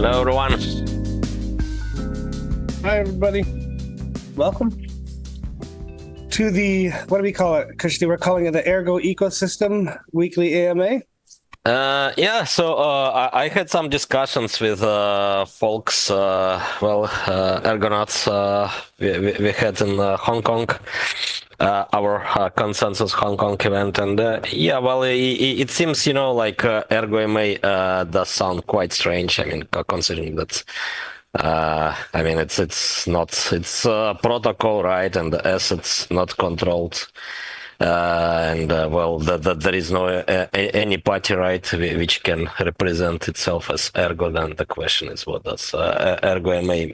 Hello, everyone. Hi, everybody. Welcome to the, what do we call it? Because we're calling it the Ergo Ecosystem Weekly AMA. I had some discussions with folks, Ergonauts we had in Hong Kong, our Consensus Hong Kong event, and it seems, like Ergo AMA does sound quite strange. I mean, considering that it's protocol, right, and the assets not controlled. There is no any party, right, which can represent itself as Ergo. Then the question is, what does Ergo AMA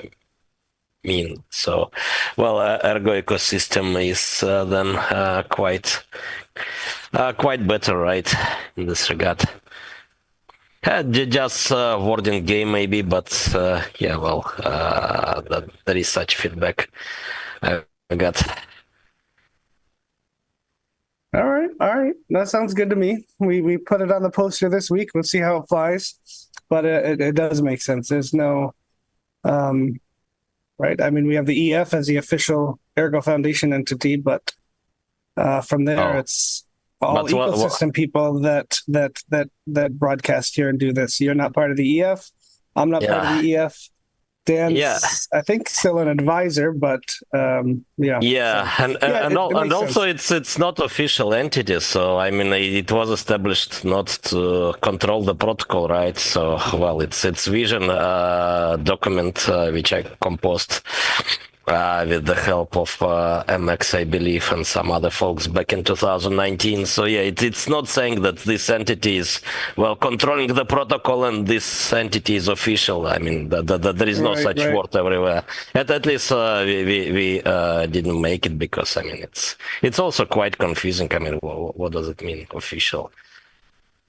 mean? So, Ergo ecosystem is then quite better, right, in this regard. Just wording game maybe, but there is such feedback I got. All right. That sounds good to me. We put it on the poster this week. We'll see how it flies. But it does make sense. There's no, right? I mean, we have the EF as the official Ergo Foundation entity, but from there it's all ecosystem people that broadcast here and do this. You're not part of the EF. I'm not part of the EF. Dan's, I think, still an advisor, but and also it's not official entity. So I mean, it was established not to control the protocol, right? So it's vision document which I composed with the help of MX, I believe, and some other folks back in 2019. So it's not saying that this entity is controlling the protocol and this entity is official. I mean, there is no such word everywhere. At least we didn't make it, because I mean it's also quite confusing. I mean, what does it mean, official?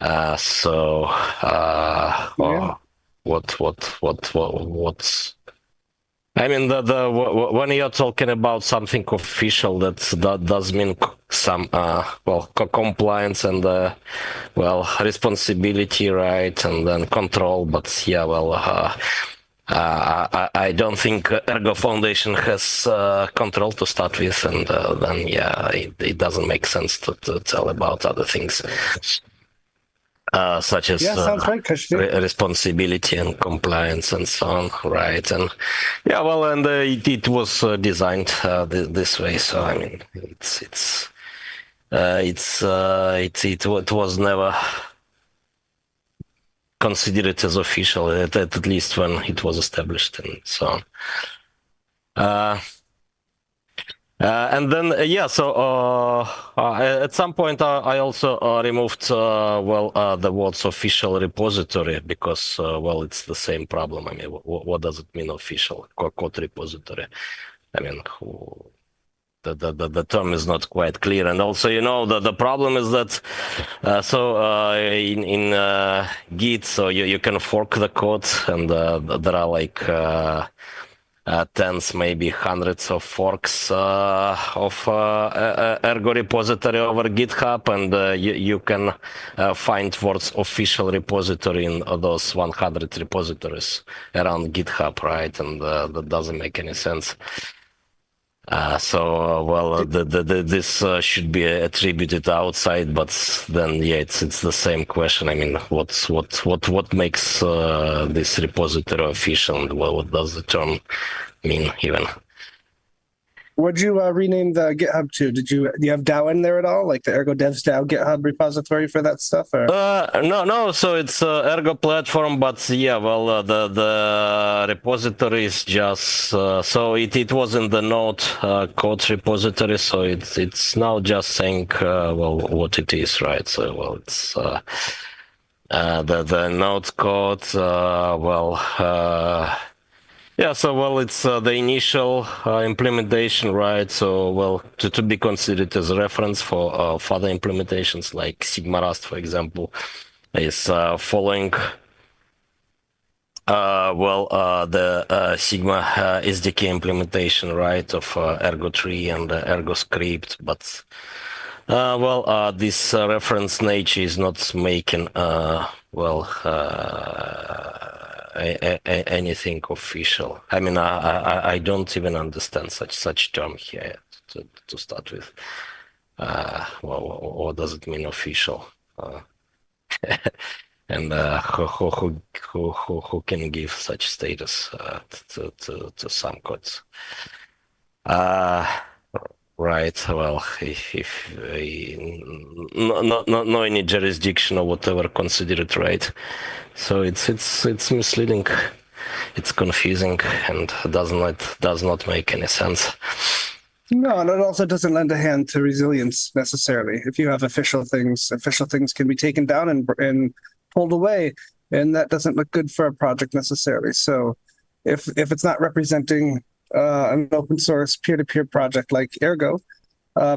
What's I mean, when you're talking about something official, that does mean some compliance and responsibility, right, and then control. But I don't think Ergo Foundation has control to start with, and then it doesn't make sense to tell about other things. Such as responsibility and compliance and so on, right? And it was designed this way. So I mean, it was never considered as official, at least when it was established and so on. At some point I also removed the words official repository, because it's the same problem. I mean, what does it mean, official code repository? I mean, the term is not quite clear. And also, the problem is that in Git, so you can fork the code, and there are like tens, maybe hundreds of forks of Ergo repository over GitHub, and you can find words official repository in those 100 repositories around GitHub, right? And that doesn't make any sense. This should be attributed outside, but then it's the same question. I mean, what makes this repository official, and what does the term mean even? What'd you rename the GitHub to? Do you have DAO in there at all, like the Ergo Devs DAO GitHub repository for that stuff? Or? No. So it's Ergo platform, but the repository is just so it was in the Node code repository. So it's now just saying what it is, right? So it's the Node code. It's the initial implementation, right? So, to be considered as a reference for further implementations, like Sigmanauts, for example, is following the Sigma SDK implementation, right, of Ergo 3 and Ergo script, but this reference nature is not making anything official. I mean, I don't even understand such term here to start with. What does it mean official? And who can give such status to some codes? Right. Well, if no any jurisdiction or whatever considered right, so it's misleading, it's confusing, and does not make any sense. No, and it also doesn't lend a hand to resilience necessarily. If you have official things can be taken down and pulled away, and that doesn't look good for a project necessarily. So, if it's not representing an open source peer-to-peer project like Ergo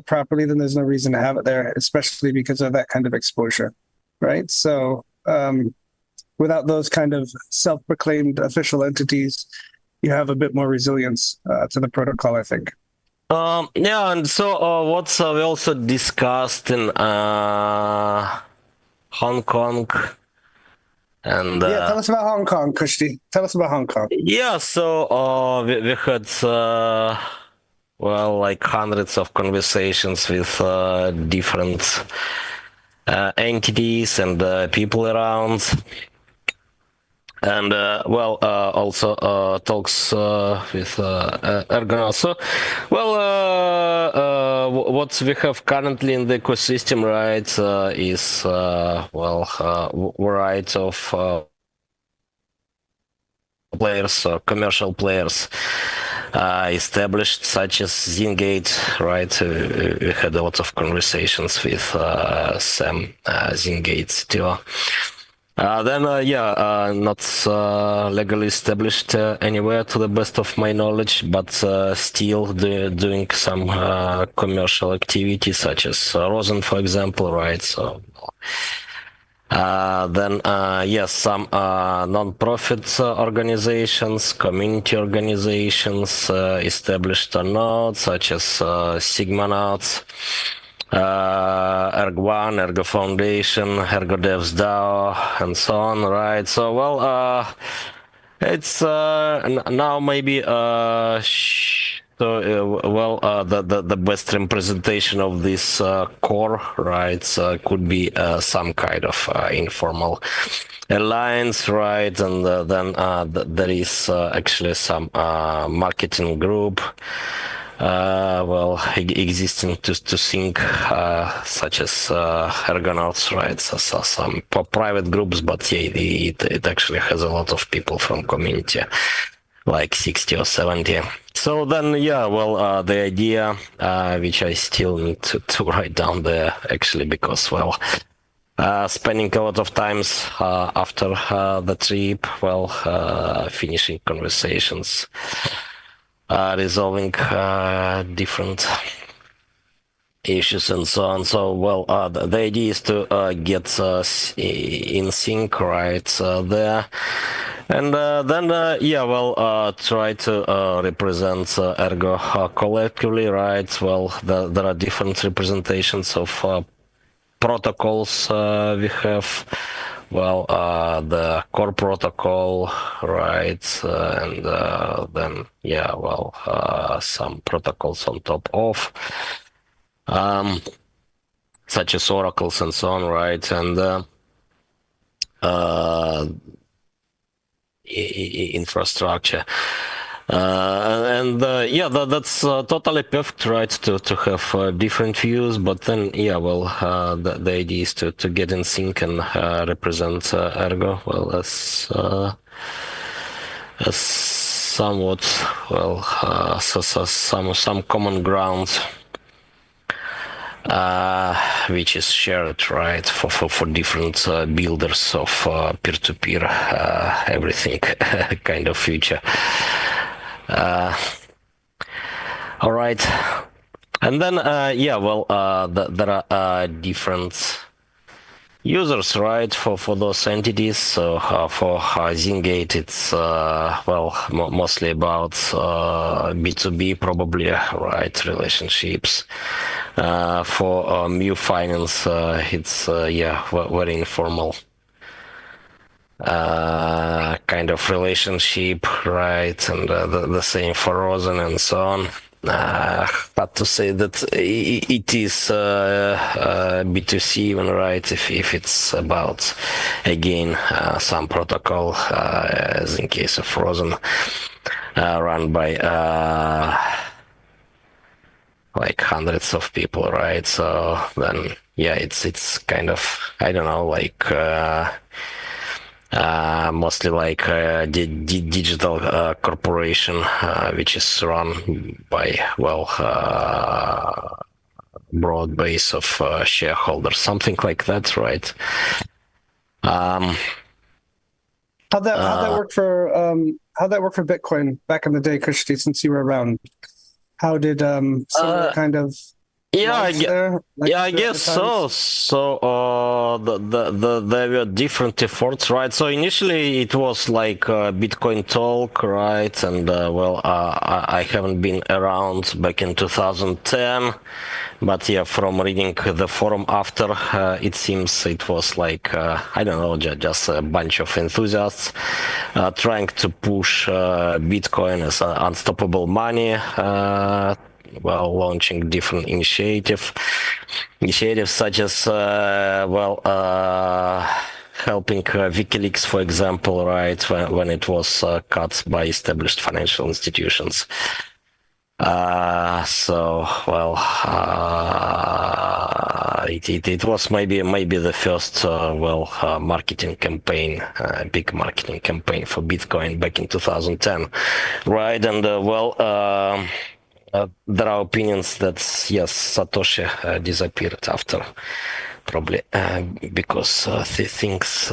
properly, then there's no reason to have it there, especially because of that kind of exposure, right? So without those kind of self-proclaimed official entities, you have a bit more resilience to the protocol, I think. Yeah, and so what we also discussed in Hong Kong. And tell us about Hong Kong, Kushti. Tell us about Hong Kong. Yeah, so we had like hundreds of conversations with different entities and people around, and also talks with Ergo. So, what we have currently in the ecosystem, right, is variety of players, commercial players established, such as Zingate, right? We had a lot of conversations with Sam Zingate still. Then, not legally established anywhere to the best of my knowledge, but still doing some commercial activity, such as Rosen, for example, right? So. Some non-profit organizations, community organizations, established or not, such as Sigmanauts, Ergo One, Ergo Foundation, Ergo Devs DAO, and so on, right? So, it's now maybe the best representation of this core, right, could be some kind of informal alliance, right, and then there is actually some marketing group existing to sync, such as Ergonauts, right? So some private groups, but yeah, it actually has a lot of people from community, like 60 or 70. So then, the idea, which I still need to write down there, actually, because, spending a lot of times after the trip, finishing conversations, resolving different issues and so on. So, the idea is to get in sync, right, there. And then, try to represent Ergo collectively, right? Well, there are different representations of protocols we have. The core protocol, right? And then, some protocols on top of, such as oracles and so on, right? And infrastructure. That's totally perfect, right, to have different views, but then, the idea is to get in sync and represent Ergo, as somewhat, some common ground, which is shared, right, for different builders of peer-to-peer everything kind of future. All right, and then there are different users, right, for those entities. So for Zingate, it's mostly about B2B, probably, right, relationships. For Mu Finance, it's very informal kind of relationship, right? And the same for Rosen and so on. But to say that it is B2C even, right? If it's about, again, some protocol, as in case of Rosen, run by like hundreds of people, right? So then, yeah, it's kind of, I don't know, like mostly like a digital corporation, which is run by, well, broad base of shareholders, something like that, right? How'd that work for Bitcoin back in the day, Krishti, since you were around? How did similar kind of Yeah, there? Like I guess so. So there were different efforts, right? So initially it was like Bitcoin talk, right? And well, I haven't been around back in 2010, but yeah, from reading the forum after, it seems it was like I don't know, just a bunch of enthusiasts trying to push Bitcoin as unstoppable money. Well, launching different initiatives such as helping WikiLeaks, for example, right, when it was cut by established financial institutions. It was maybe the first marketing campaign, big marketing campaign for Bitcoin back in 2010, right? And there are opinions that yes, Satoshi disappeared after, probably because the things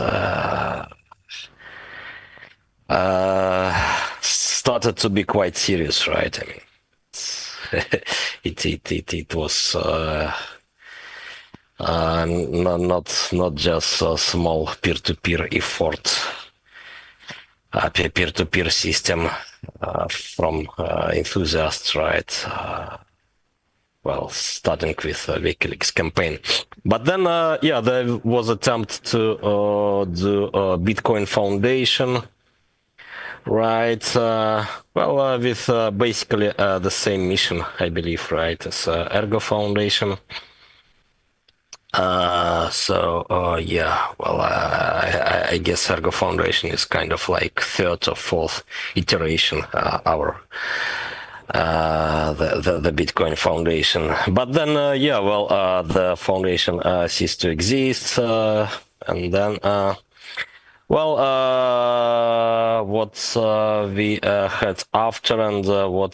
started to be quite serious, right? I mean, it was not just a small peer-to-peer effort, peer-to-peer system from enthusiasts, right? Well, starting with WikiLeaks campaign, but then there was attempt to do a Bitcoin Foundation, right? With basically the same mission, I believe, right, as Ergo Foundation. I guess Ergo Foundation is kind of like third or fourth iteration, the Bitcoin Foundation. But then, the foundation ceased to exist, and then, what we had after and what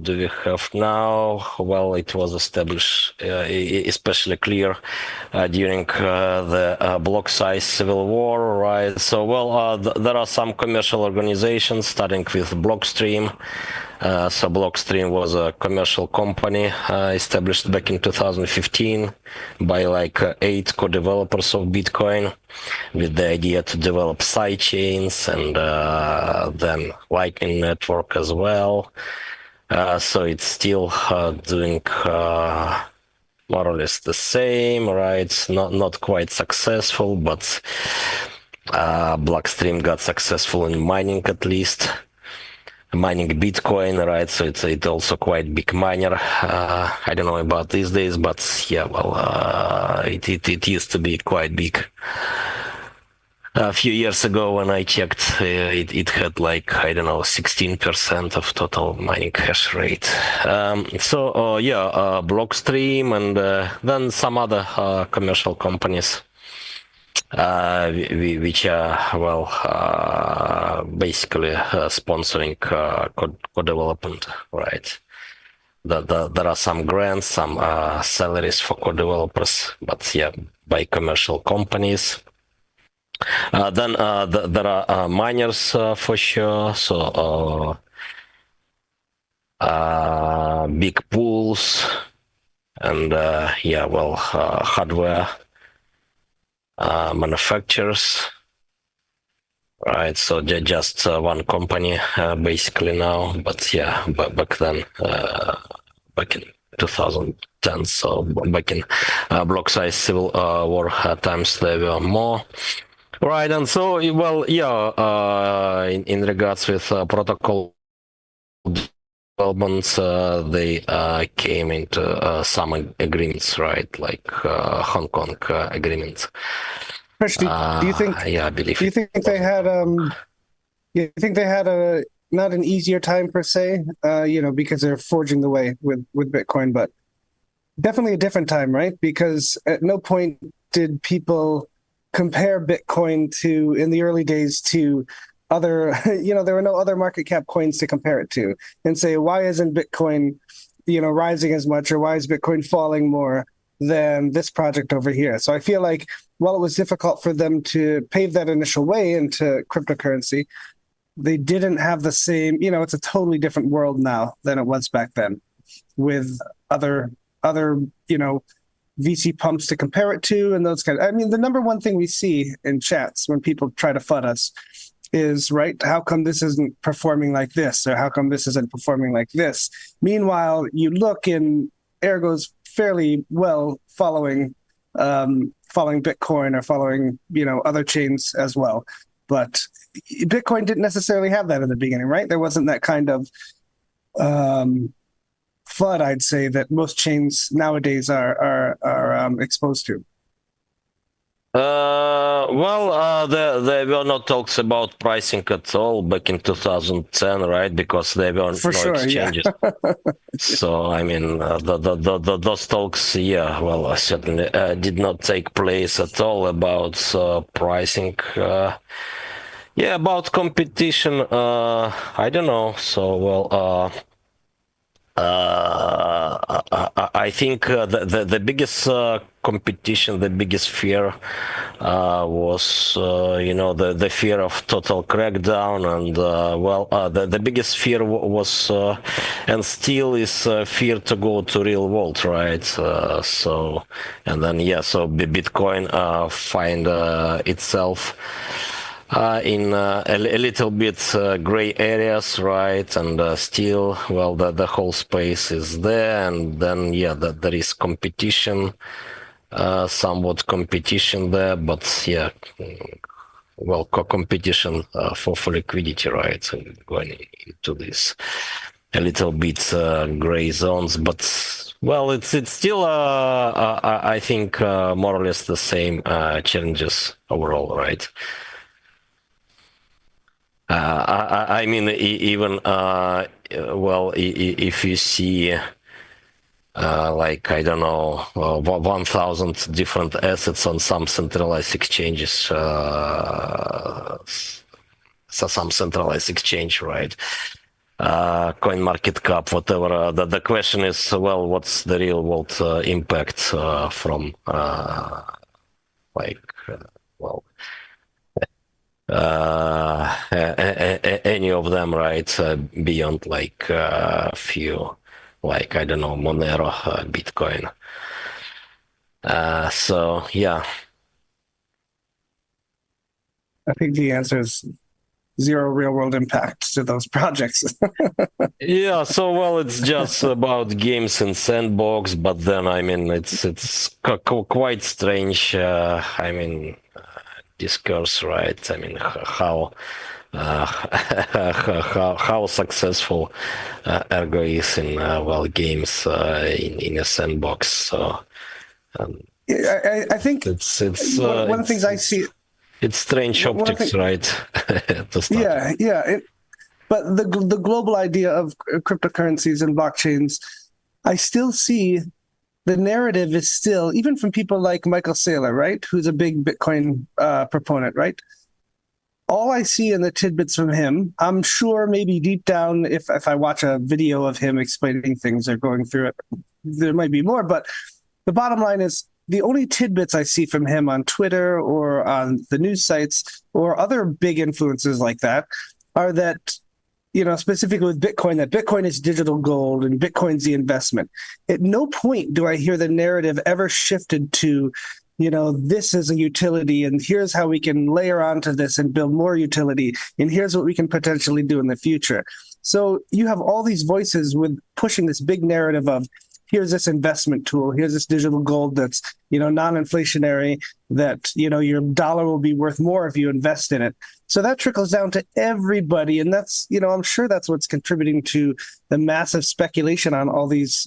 do we have now? Well, it was established, especially clear during the block size civil war, right? So, there are some commercial organizations, starting with Blockstream. So Blockstream was a commercial company established back in 2015 by like 8 co-developers of Bitcoin, with the idea to develop sidechains and then Lightning Network as well. So it's still doing more or less the same, right? Not quite successful, but Blockstream got successful in mining, at least mining Bitcoin, right? So it's also quite big miner. I don't know about these days, but yeah, it used to be quite big. A few years ago when I checked, it had like, I don't know, 16% of total mining hash rate. Blockstream and then some other commercial companies, which are, basically sponsoring co-development, right? There are some grants, some salaries for co-developers, but yeah, by commercial companies. Then there are miners for sure. So big pools and hardware manufacturers. Right, so just one company basically now, but yeah, back then, back in 2010, so back in block size civil war times, there were more. Right, and so, well, yeah, in regards with protocol developments, they came into some agreements, right, like Hong Kong agreements. Krish, do you think Yeah, I believe do you it think was they had you think they had a not an easier time per se, because they're forging the way with Bitcoin, but definitely a different time, right? Because at no point did people compare Bitcoin to, in the early days, to other, there were no other market cap coins to compare it to and say, why isn't Bitcoin, rising as much, or why is Bitcoin falling more than this project over here? So I feel like while it was difficult for them to pave that initial way into cryptocurrency, they didn't have the same, it's a totally different world now than it was back then with other VC pumps to compare it to, and those kind of. I mean, the number one thing we see in chats when people try to FUD us is, right, how come this isn't performing like this, or how come this isn't performing like this? Meanwhile, you look in Ergo's fairly well following Bitcoin, or following other chains as well, but Bitcoin didn't necessarily have that in the beginning, right? There wasn't that kind of flood, I'd say, that most chains nowadays are exposed to. There were no talks about pricing at all back in 2010, right? Because there were For no sure, exchanges. yeah. So, I mean, those talks, yeah, well, certainly did not take place at all about pricing. Yeah, about competition, I don't know. So, well, I think the biggest competition, the biggest fear was, the fear of total crackdown, and the biggest fear was and still is fear to go to real world, right? So, and then so Bitcoin find itself in a little bit gray areas, right? And still, well, the whole space is there, and then there is competition, somewhat competition there, but well, competition for liquidity, right? And going into this a little bit gray zones, but well, it's still I think more or less the same challenges overall, right? I mean, even if you see like, I don't know, 1,000 different assets on some centralized exchanges, so some centralized exchange, right? Coin market cap, whatever. The question is, well, what's the real world impact from well, any of them, right? Beyond like a few, like, I don't know, Monero, Bitcoin. So yeah. I think the answer is zero real world impact to those projects. Yeah, so well, it's just about games in sandbox, but then I mean, it's quite strange. I mean, discourse, right? I mean, how how successful Ergo is in games in a sandbox. So I think it's one of the things I see. It's strange optics, right? To start. Yeah. But the global idea of cryptocurrencies and blockchains, I still see the narrative is still, even from people like Michael Saylor, right, who's a big Bitcoin proponent, right? All I see in the tidbits from him, I'm sure maybe deep down, if I watch a video of him explaining things or going through it, there might be more. But the bottom line is, the only tidbits I see from him on Twitter or on the news sites or other big influences like that are that, specifically with Bitcoin, that Bitcoin is digital gold and Bitcoin's the investment. At no point do I hear the narrative ever shifted to, this is a utility, and here's how we can layer onto this and build more utility, and here's what we can potentially do in the future. So you have all these voices with pushing this big narrative of, here's this investment tool, here's this digital gold that's, non-inflationary, that, your dollar will be worth more if you invest in it. So that trickles down to everybody. And that's, I'm sure that's what's contributing to the massive speculation on all these,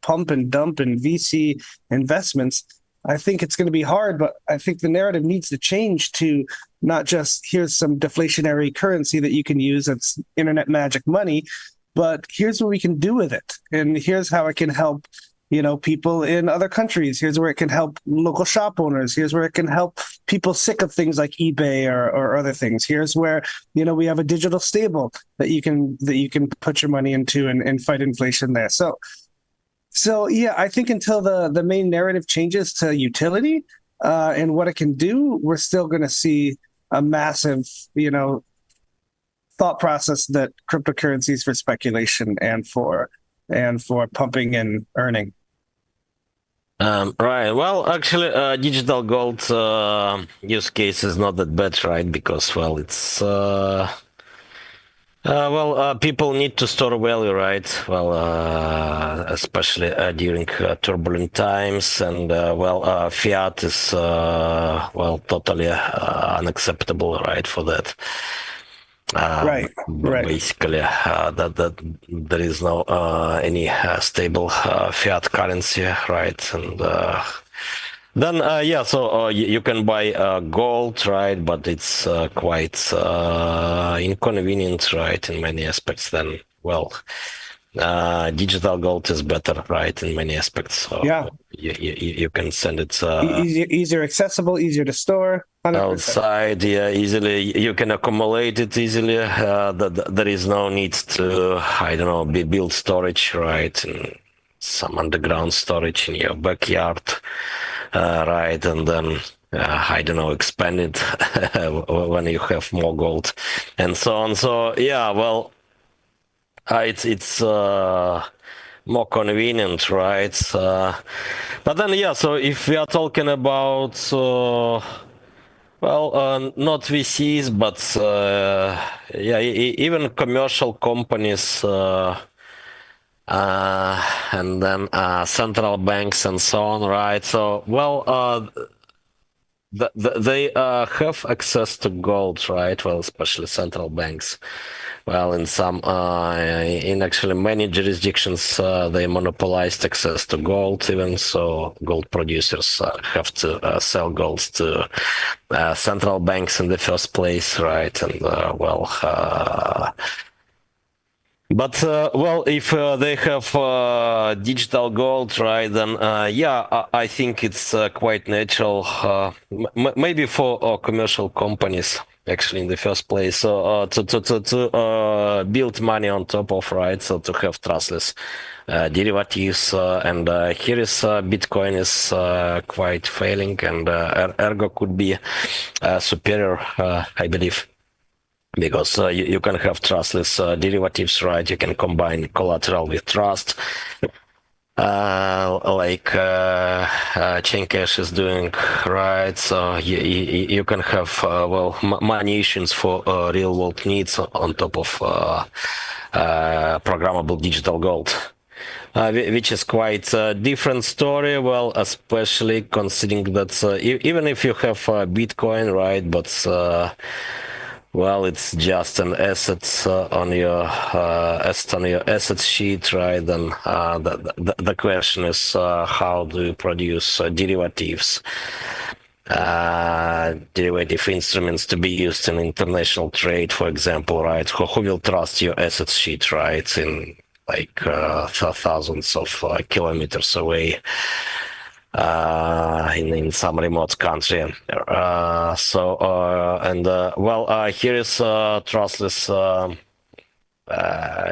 pump and dump and VC investments. I think it's going to be hard, but I think the narrative needs to change to not just here's some deflationary currency that you can use, that's internet magic money, but here's what we can do with it. And here's how it can help, people in other countries. Here's where it can help local shop owners. Here's where it can help people sick of things like eBay or other things. Here's where, we have a digital stable that you can put your money into and fight inflation there. So yeah, I think until the main narrative changes to utility and what it can do, we're still going to see a massive, thought process that cryptocurrencies for speculation and for pumping and earning. Right. Well, actually, digital gold use case is not that bad, right? Because, well, it's people need to store value, right? Well, especially during turbulent times, and fiat is totally unacceptable, right? For that. Right. Basically, that there is no any stable fiat currency, right? And then so you can buy gold, right? But it's quite inconvenient, right? In many aspects. Then, digital gold is better, right? In many aspects. So yeah, you can send it easier accessible, easier to store. 100%. Outside, yeah, easily you can accumulate it easily. There is no need to, build storage, right? And some underground storage in your backyard, right? And then expand it when you have more gold, and so on. So yeah, well, it's more convenient, right? But then yeah, so if we are talking about not VCs, but even commercial companies, and then central banks and so on, right? So, they have access to gold, right? Well, especially central banks. Well, in actually many jurisdictions, they monopolized access to gold, even so gold producers have to sell gold to central banks in the first place, right? And if they have digital gold, right, then I think it's quite natural, maybe for commercial companies, actually, in the first place, so to build money on top of, right, so to have trustless derivatives, and here is Bitcoin is quite failing, and Ergo could be superior, I believe. Because you can have trustless derivatives, right? You can combine collateral with trust, like Chaincash is doing, right? So you can have money issuance for real world needs on top of programmable digital gold. Which is quite a different story, well, especially considering that even if you have Bitcoin, right, but it's just an asset on your asset sheet, right? Then the question is how do you produce derivatives, derivative instruments to be used in international trade, for example, right? Who will trust your asset sheet, right? In like thousands of kilometers away. In some remote country. Here is trustless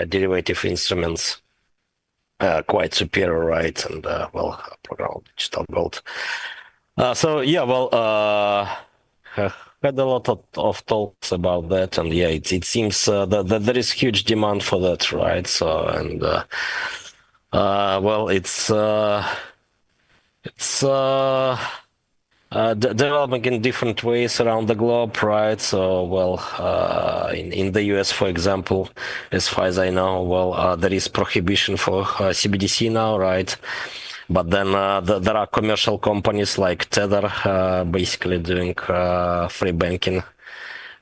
derivative instruments, quite superior, right? And programmable digital gold. Had a lot of talks about that, and yeah, it seems that there is huge demand for that, right? So, and it's developing in different ways around the globe, right? So, well, in the US, for example, as far as I know, well, there is prohibition for CBDC now, right? But then there are commercial companies like Tether basically doing free banking.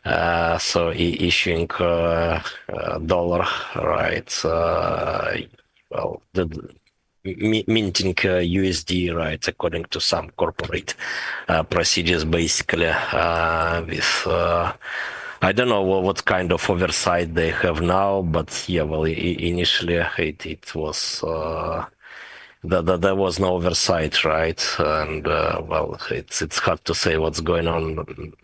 So issuing dollar, right? Well, minting USD, right? According to some corporate procedures, basically with. I don't know what kind of oversight they have now, but yeah, well, initially it was there was no oversight, right? And well, it's hard to say what's going on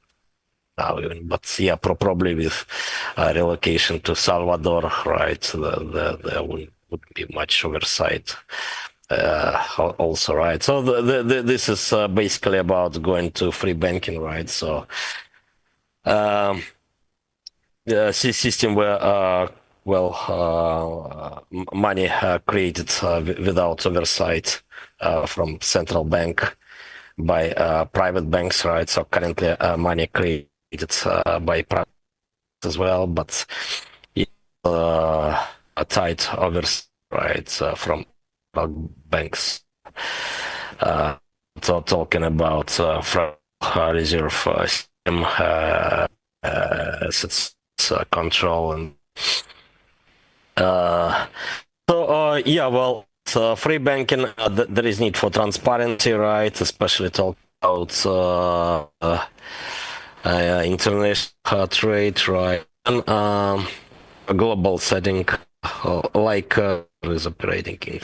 now, but yeah, probably with relocation to Salvador, right? There wouldn't be much oversight. Also, right? So this is basically about going to free banking, right? So the system where money created without oversight from central bank by private banks, right? So currently money created by private as well, but a tight oversight, right, from banks. Talking about from reserve system assets control and yeah, well, free banking, there is need for transparency, right? Especially talk about international trade, right? And a global setting like is operating in.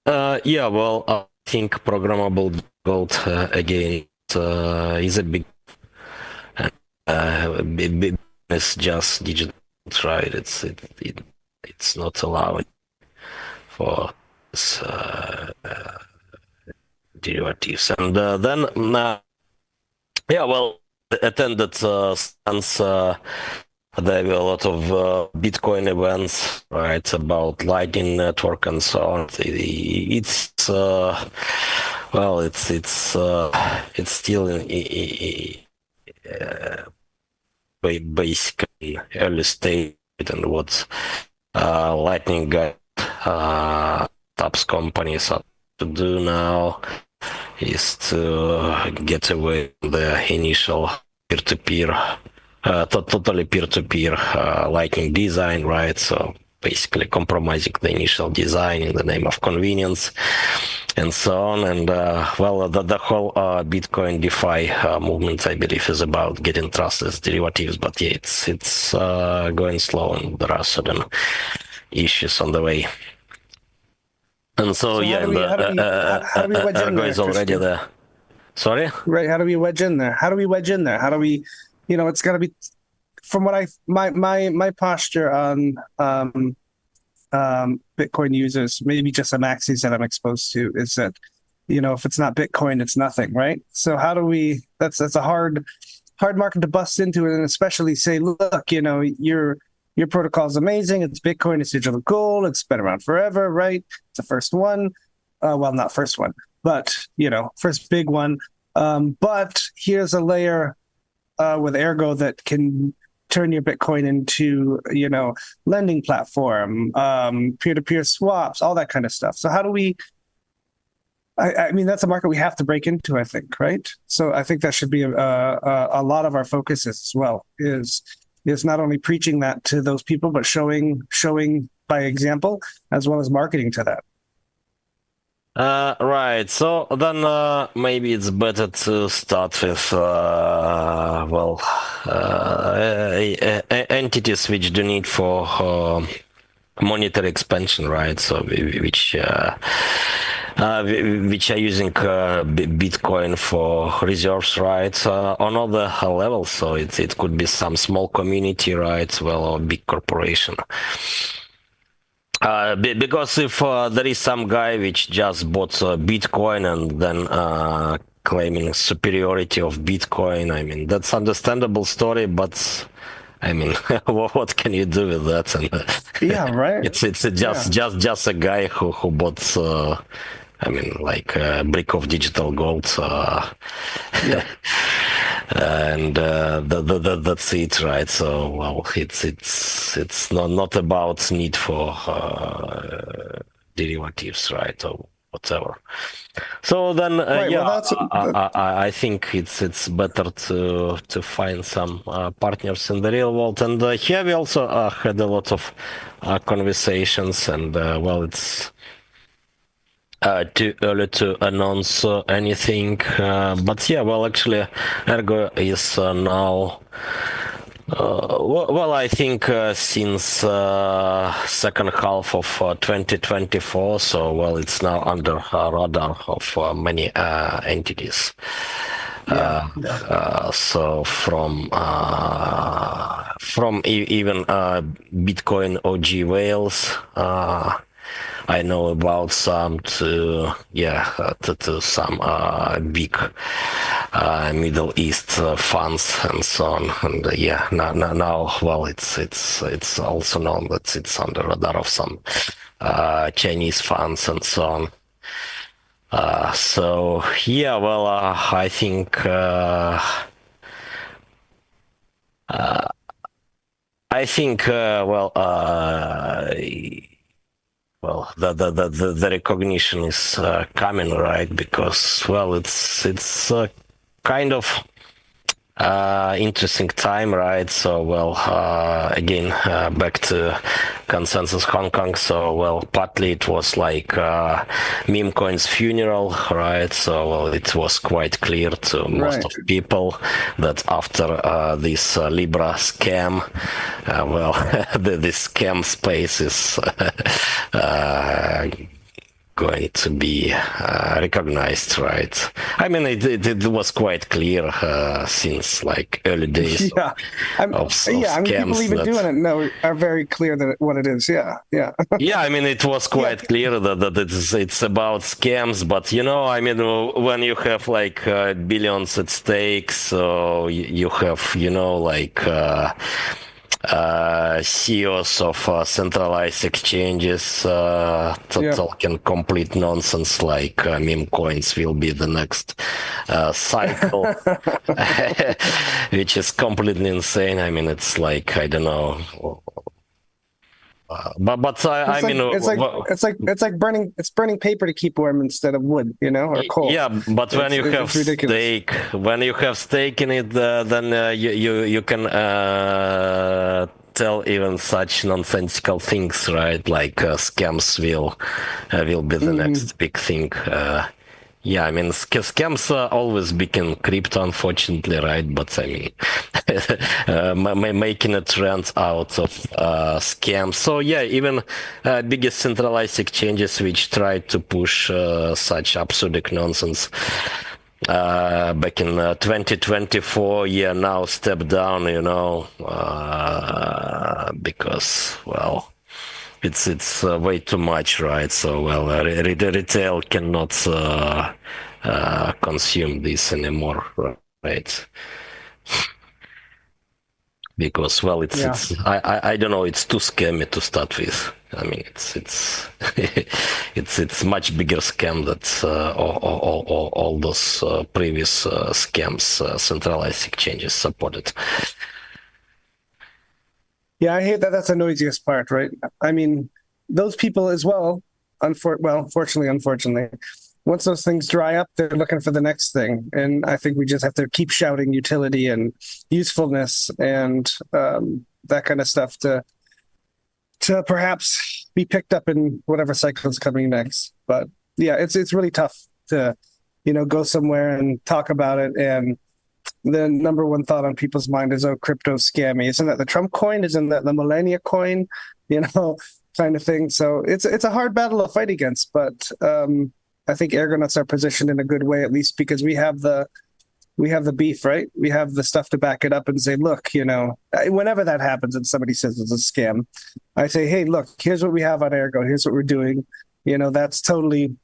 Yeah, well, I think programmable code again is a big it's just digital, right? It's not allowed for derivatives, and then yeah, well, attended since there were a lot of Bitcoin events, right, about Lightning Network and so on. It's well, it's still basically early stage, and what Lightning got TAPS companies are to do now is to get away from the initial peer-to-peer, totally peer-to-peer Lightning design, right? So basically compromising the initial design in the name of convenience and so on. And well, the whole Bitcoin DeFi movement, I believe, is about getting trust as derivatives, but yeah, it's going slow, and there are certain issues on the way. And so yeah, how do we wedge in Ergo there, is already Christian? there. Sorry? Right. How do we wedge in there? How do we wedge in there? How do we, it's got to be, from what my posture on Bitcoin users, maybe just some axes that I'm exposed to, is that, if it's not Bitcoin, it's nothing, right? So how do we? That's a hard market to bust into, and especially say, look, your protocol is amazing. It's Bitcoin. It's digital gold. It's been around forever, right? It's the first one. Well, not first one, but first big one. But here's a layer with Ergo that can turn your Bitcoin into, lending platform, peer-to-peer swaps, all that kind of stuff. So how do we? I mean, that's a market we have to break into, I think, right? So I think that should be a lot of our focus as well. Is not only preaching that to those people, but showing by example, as well as marketing to that. Right. So then maybe it's better to start with entities which do need for monetary expansion, right? So which are using Bitcoin for reserves, right? On other levels, so it could be some small community, right? Well, or big corporation. Because if there is some guy which just bought Bitcoin and then claiming superiority of Bitcoin, I mean, that's understandable story, but I mean, what can you do with that? And yeah, right. It's just a guy who bought I mean, like a brick of digital gold. Yeah. And that's it, right? So, well, it's not about need for derivatives, right, or whatever. So then, Right. yeah, Well, that's I think it's better to find some partners in the real world. And here we also had a lot of conversations, and well, it's too early to announce anything. But yeah, well, actually, Ergo is now. Well, I think since second half of 2024, so well, it's now under radar of many entities. yeah. So from even Bitcoin OG whales, I know about some to some big Middle East funds and so on. And yeah, now well, it's also known that it's under radar of some Chinese funds and so on. So yeah, well, I think well. Well, the recognition is coming, right? Because well, it's kind of interesting time, right? So well, again, back to consensus Hong Kong. So well, partly it was like meme coin's funeral, right? So well, it was quite clear to most of people that after this Libra scam, well, this scam space is going to be recognized, right? I mean, it was quite clear since like early days of scams. I mean, people even doing it are very clear that what it is. Yeah. Yeah, I mean, it was quite clear that it's about scams, but you know, I mean, when you have like billions at stake, so you have, you know, like CEOs of centralized exchanges talking complete nonsense like meme coins will be the next cycle, which is completely insane. I mean, it's like, I don't know. But I mean, it's like burning paper to keep warm instead of wood, you know, or coal. Yeah, but when you have stake in it, then you can tell even such nonsensical things, right? Like scams will be the next big thing. Yeah, I mean, scams are always big in crypto, unfortunately, right? But I mean, making a trend out of scams. So yeah, even biggest centralized exchanges which tried to push such absurd nonsense back in 2024, yeah, now step down, you know, because, well, it's way too much, right? So well, retail cannot consume this anymore, right? Because well, I don't know, it's too scammy to start with. I mean, it's it's much bigger scam that all those previous scams centralized exchanges supported. Yeah, I hate that. That's the noisiest part, right? I mean, those people as well. Unfortunately, once those things dry up, they're looking for the next thing, and I think we just have to keep shouting utility and usefulness and that kind of stuff to perhaps be picked up in whatever cycle is coming next. But yeah, it's really tough to go somewhere and talk about it, and the number one thought on people's mind is, oh, crypto scammy. Isn't that the Trump coin? Isn't that the millennia coin? Kind of thing. So it's a hard battle to fight against, but I think Ergonauts are positioned in a good way, at least because we have the beef, right? We have the stuff to back it up and say, look, whenever that happens and somebody says it's a scam, I say, hey, look, here's what we have on Ergo. Here's what we're doing. That's totally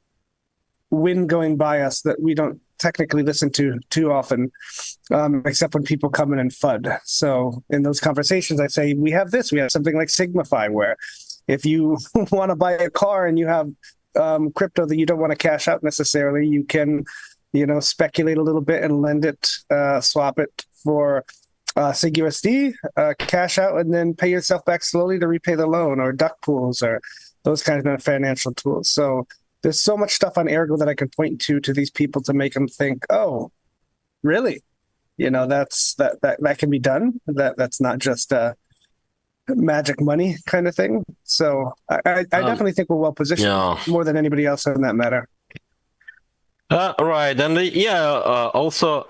wind going by us that we don't technically listen to too often, except when people come in and FUD. So in those conversations, I say, we have something like Sigmafy, where if you want to buy a car and you have crypto that you don't want to cash out necessarily, you can, speculate a little bit and lend it, swap it for SigUSD, cash out, and then pay yourself back slowly to repay the loan, or duck pools, or those kinds of financial tools. So there's so much stuff on Ergo that I can point to these people to make them think, oh, really? That can be done. That's not just magic money kind of thing. So I definitely think we're well positioned, more than anybody else in that matter. Right, and also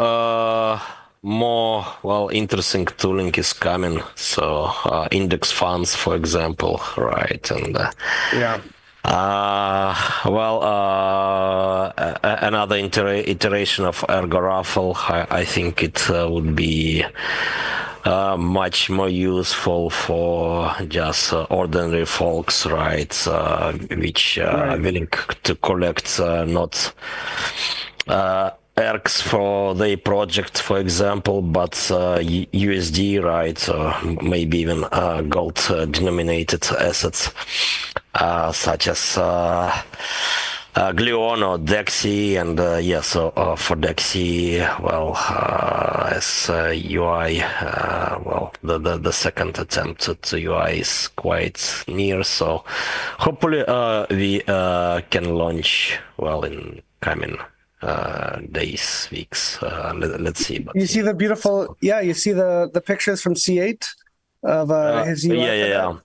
more interesting tooling is coming. So index funds, for example, right, and another iteration of Ergo Raffle. I think it would be much more useful for just ordinary folks, right? Which are willing to collect not ERCs for their project, for example, but USD, right? Or maybe even gold denominated assets, such as Gleon or Dexy, and so for Dexy, as UI, the second attempt at UI is quite near, so hopefully we can launch in coming days, weeks. Let's see. But you see the beautiful, you see the pictures from C8 of his UI.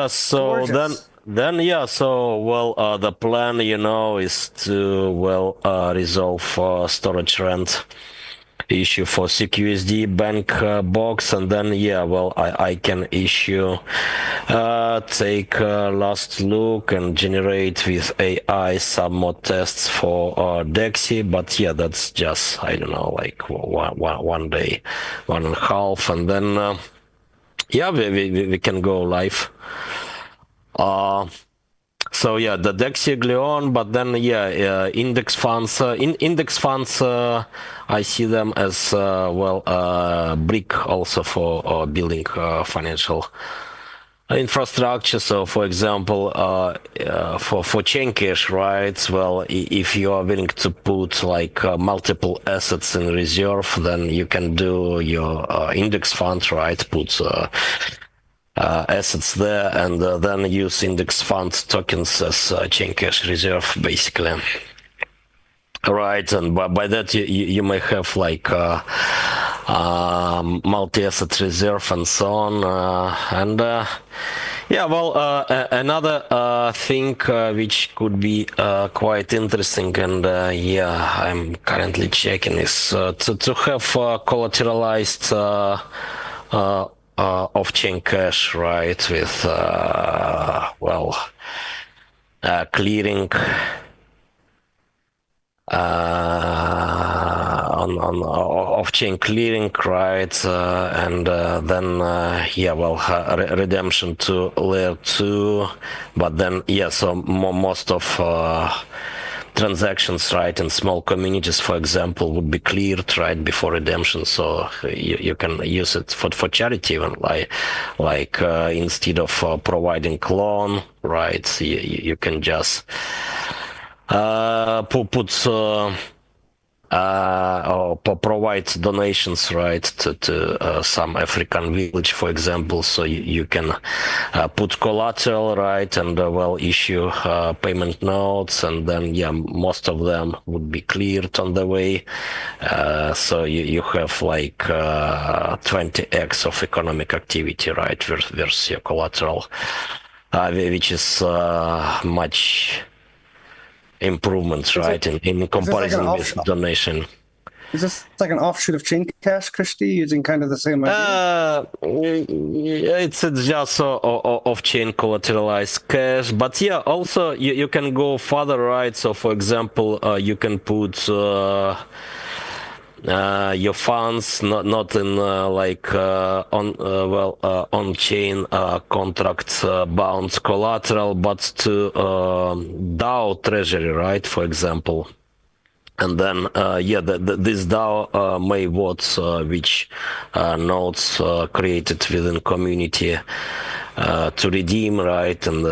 So gorgeous. The plan, is to resolve storage rent issue for SigUSD bank box, and then I can issue take a last look and generate with AI some more tests for Dexy, but that's just, I don't know, like one day, 1.5, and then we can go live. So the Dexy Gleon, but then index funds. Index funds, I see them as brick also for building financial infrastructure. So, for example, for chain cash, right? Well, if you are willing to put like multiple assets in reserve, then you can do your index fund, right? Put assets there, and then use index fund tokens as chain cash reserve, basically. Right, and by that you may have like multi-asset reserve and so on, another thing which could be quite interesting, and I'm currently checking, is to have collateralized off-chain cash, right, with clearing on off-chain clearing, right, and then redemption to layer 2, but then so most of transactions, right, in small communities, for example, would be cleared right before redemption, so you can use it for charity, even like instead of providing loan, right, you can just provide donations, right, to some African village, for example, so you can put collateral, right, and issue payment notes, and then most of them would be cleared on the way, so you have like 20x of economic activity, right, versus your collateral, which is much improvements, right, in comparison with donation. Is this like an offshoot of Chain Cash, Christy, using kind of the same idea? It's just off-chain collateralized cash, but also you can go further, right? So, for example, you can put your funds not in on-chain contract bound collateral, but to DAO treasury, right, for example. And then this DAO may vote which nodes created within community to redeem, right, and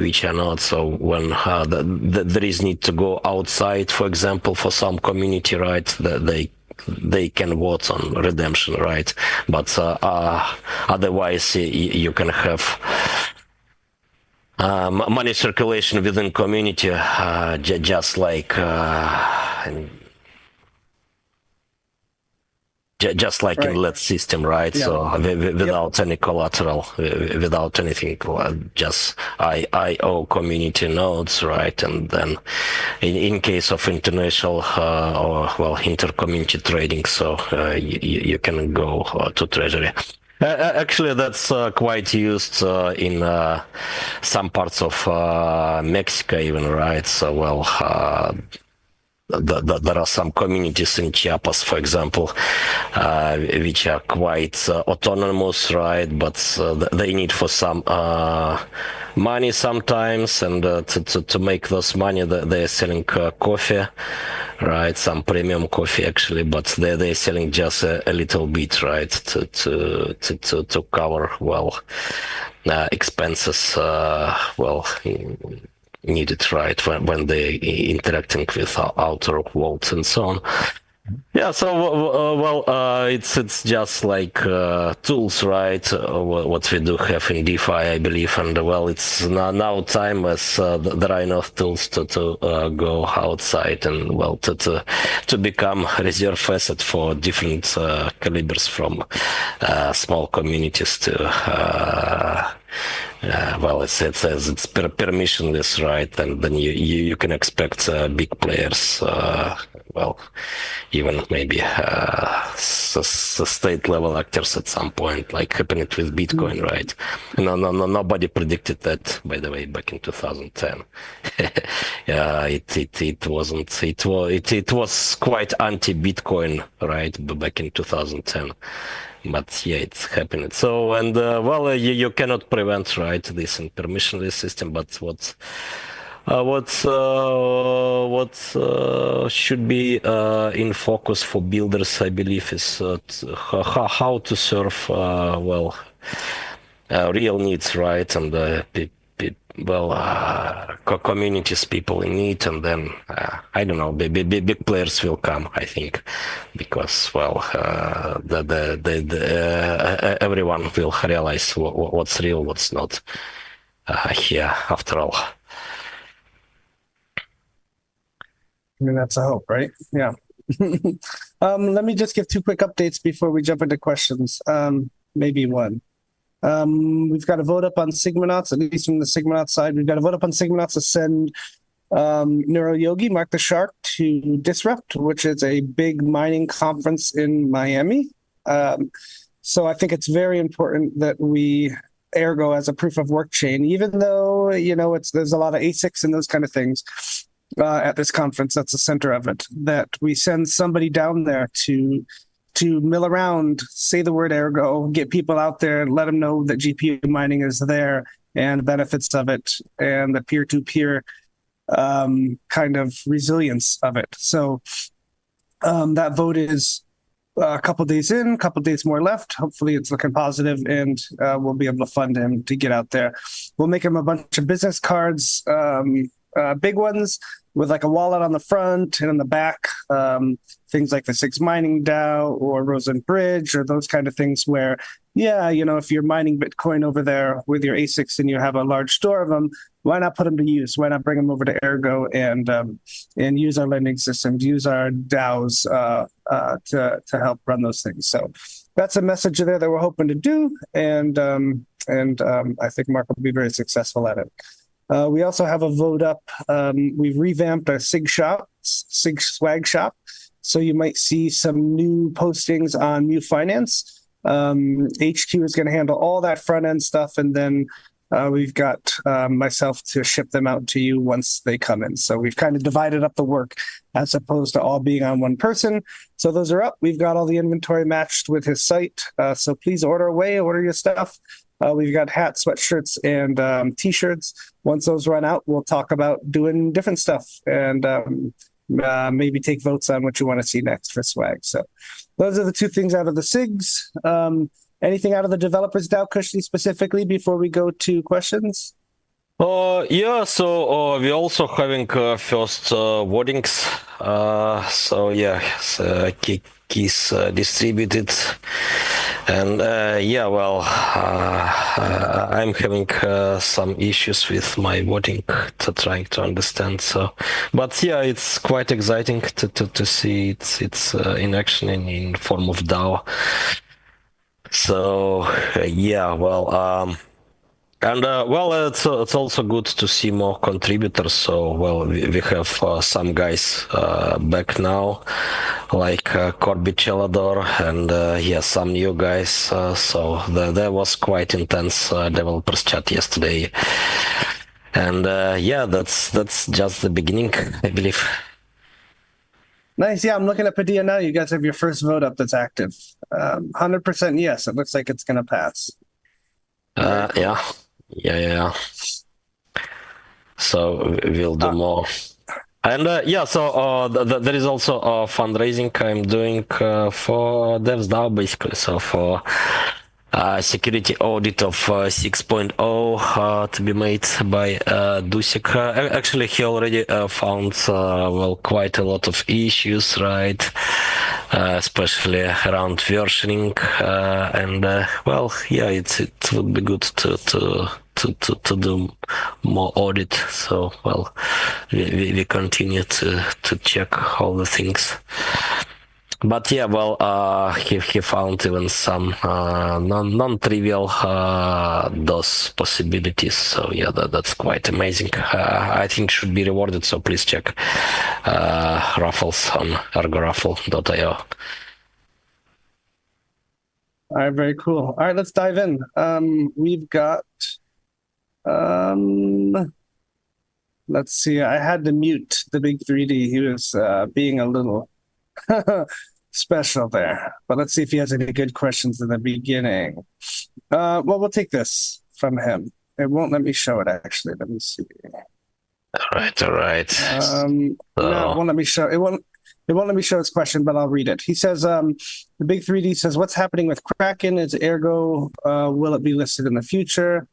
which are not. So when there is need to go outside, for example, for some community, right, they can vote on redemption, right? But otherwise, you can have money circulation within community, just like just like in LED system, right? Yeah. So without any collateral, without anything, just IO community nodes, right? And then in case of international or well inter-community trading, so you can go to treasury. Actually, that's quite used in some parts of Mexico, even, right? So well. There are some communities in Chiapas, for example, which are quite autonomous, right? But they need for some money sometimes, and to make those money, they're selling coffee, right? Some premium coffee actually, but they're selling just a little bit, right? To cover well expenses, well. Needed, right, when they interacting with outer worlds and so on. Yeah, so well, it's just like tools, right? What we do have in DeFi, I believe, and well, it's now time as there are enough tools to go outside and well to become reserve asset for different calibers, from small communities to. Well, it's permissionless, right? And then you can expect big players, well, even maybe state level actors at some point, like happened with Bitcoin, right? No, nobody predicted that, by the way, back in 2010. Yeah, it wasn't. It was quite anti-Bitcoin, right, back in 2010. But yeah, it's happening. So, and well, you cannot prevent, right, this in permissionless system. But what should be in focus for builders, I believe, is how to serve well real needs, right, and well, communities, people in need, and then I don't know, big players will come, I think, because well, everyone will realize what's real, what's not. Here, after all. I mean, that's a hope, right? Yeah. Let me just give two quick updates before we jump into questions. Maybe one. We've got a vote up on Sigmanauts, at least from the Sigmanauts side. We've got a vote up on Sigmanauts to send NeuroYogi, Mark the Shark, to Disrupt, which is a big mining conference in Miami. So I think it's very important that we Ergo as a proof of work chain, even though, you know, there's a lot of ASICs and those kind of things at this conference. That's the center of it, that we send somebody down there to mill around, say the word Ergo, get people out there, let them know that GPU mining is there and the benefits of it and the peer-to-peer kind of resilience of it. So that vote is a couple days in, a couple days more left. Hopefully it's looking positive, and we'll be able to fund him to get out there. We'll make him a bunch of business cards, big ones with like a wallet on the front and in the back, things like the Six Mining DAO or Rosen Bridge or those kind of things where, yeah, you know, if you're mining Bitcoin over there with your ASICs and you have a large store of them, why not put them to use? Why not bring them over to Ergo and use our lending systems, use our DAOs to help run those things? So that's a message there that we're hoping to do, and I think Mark will be very successful at it. We also have a vote up. We've revamped our Sig Swag shop. So you might see some new postings on Mu Finance. HQ is going to handle all that front end stuff. And then we've got myself to ship them out to you once they come in. So we've kind of divided up the work as opposed to all being on one person. So those are up. We've got all the inventory matched with his site. So please order away, order your stuff. We've got hats, sweatshirts, and T-shirts. Once those run out, we'll talk about doing different stuff and maybe take votes on what you want to see next for swag. So those are the two things out of the SIGs. Anything out of the developers DAO, Kushti, specifically before we go to questions? Yeah, so we're also having first wordings. So yeah, keys distributed, and yeah, well, I'm having some issues with my voting to trying to understand. So, but yeah, it's quite exciting to see it's in action in form of DAO. So yeah, well. And well, it's also good to see more contributors. So well, we have some guys back now, like Corby Chelador, and yeah, some new guys. So there was quite intense developers chat yesterday, and yeah, that's just the beginning, I believe. Nice. Yeah, I'm looking at Padilla now. You guys have your first vote up that's active. 100% yes. It looks like it's going to pass. Cool. Yeah. So we'll do more. And yeah, so there is also a fundraising I'm doing for Devs DAO, basically. So for security audit of 6.0 to be made by Dusik. Actually, he already found well quite a lot of issues, right? Especially around versioning, and well, yeah, it would be good to do more audit. So well, we continue to check all the things. But yeah, well, he found even some non-trivial DOS possibilities. So yeah, that's quite amazing. I think should be rewarded. So please check raffles on ergoraffle.io. All right, very cool. All right, let's dive in. We've got, let's see, I had to mute the big 3D. He was being a little special there. But let's see if he has any good questions in the beginning. Well, we'll take this from him. It won't let me show it, actually. Let me see. All right. No, it won't let me show. It won't let me show his question, but I'll read it. He says, the big 3D says, what's happening with Kraken? Is Ergo, will it be listed in the future?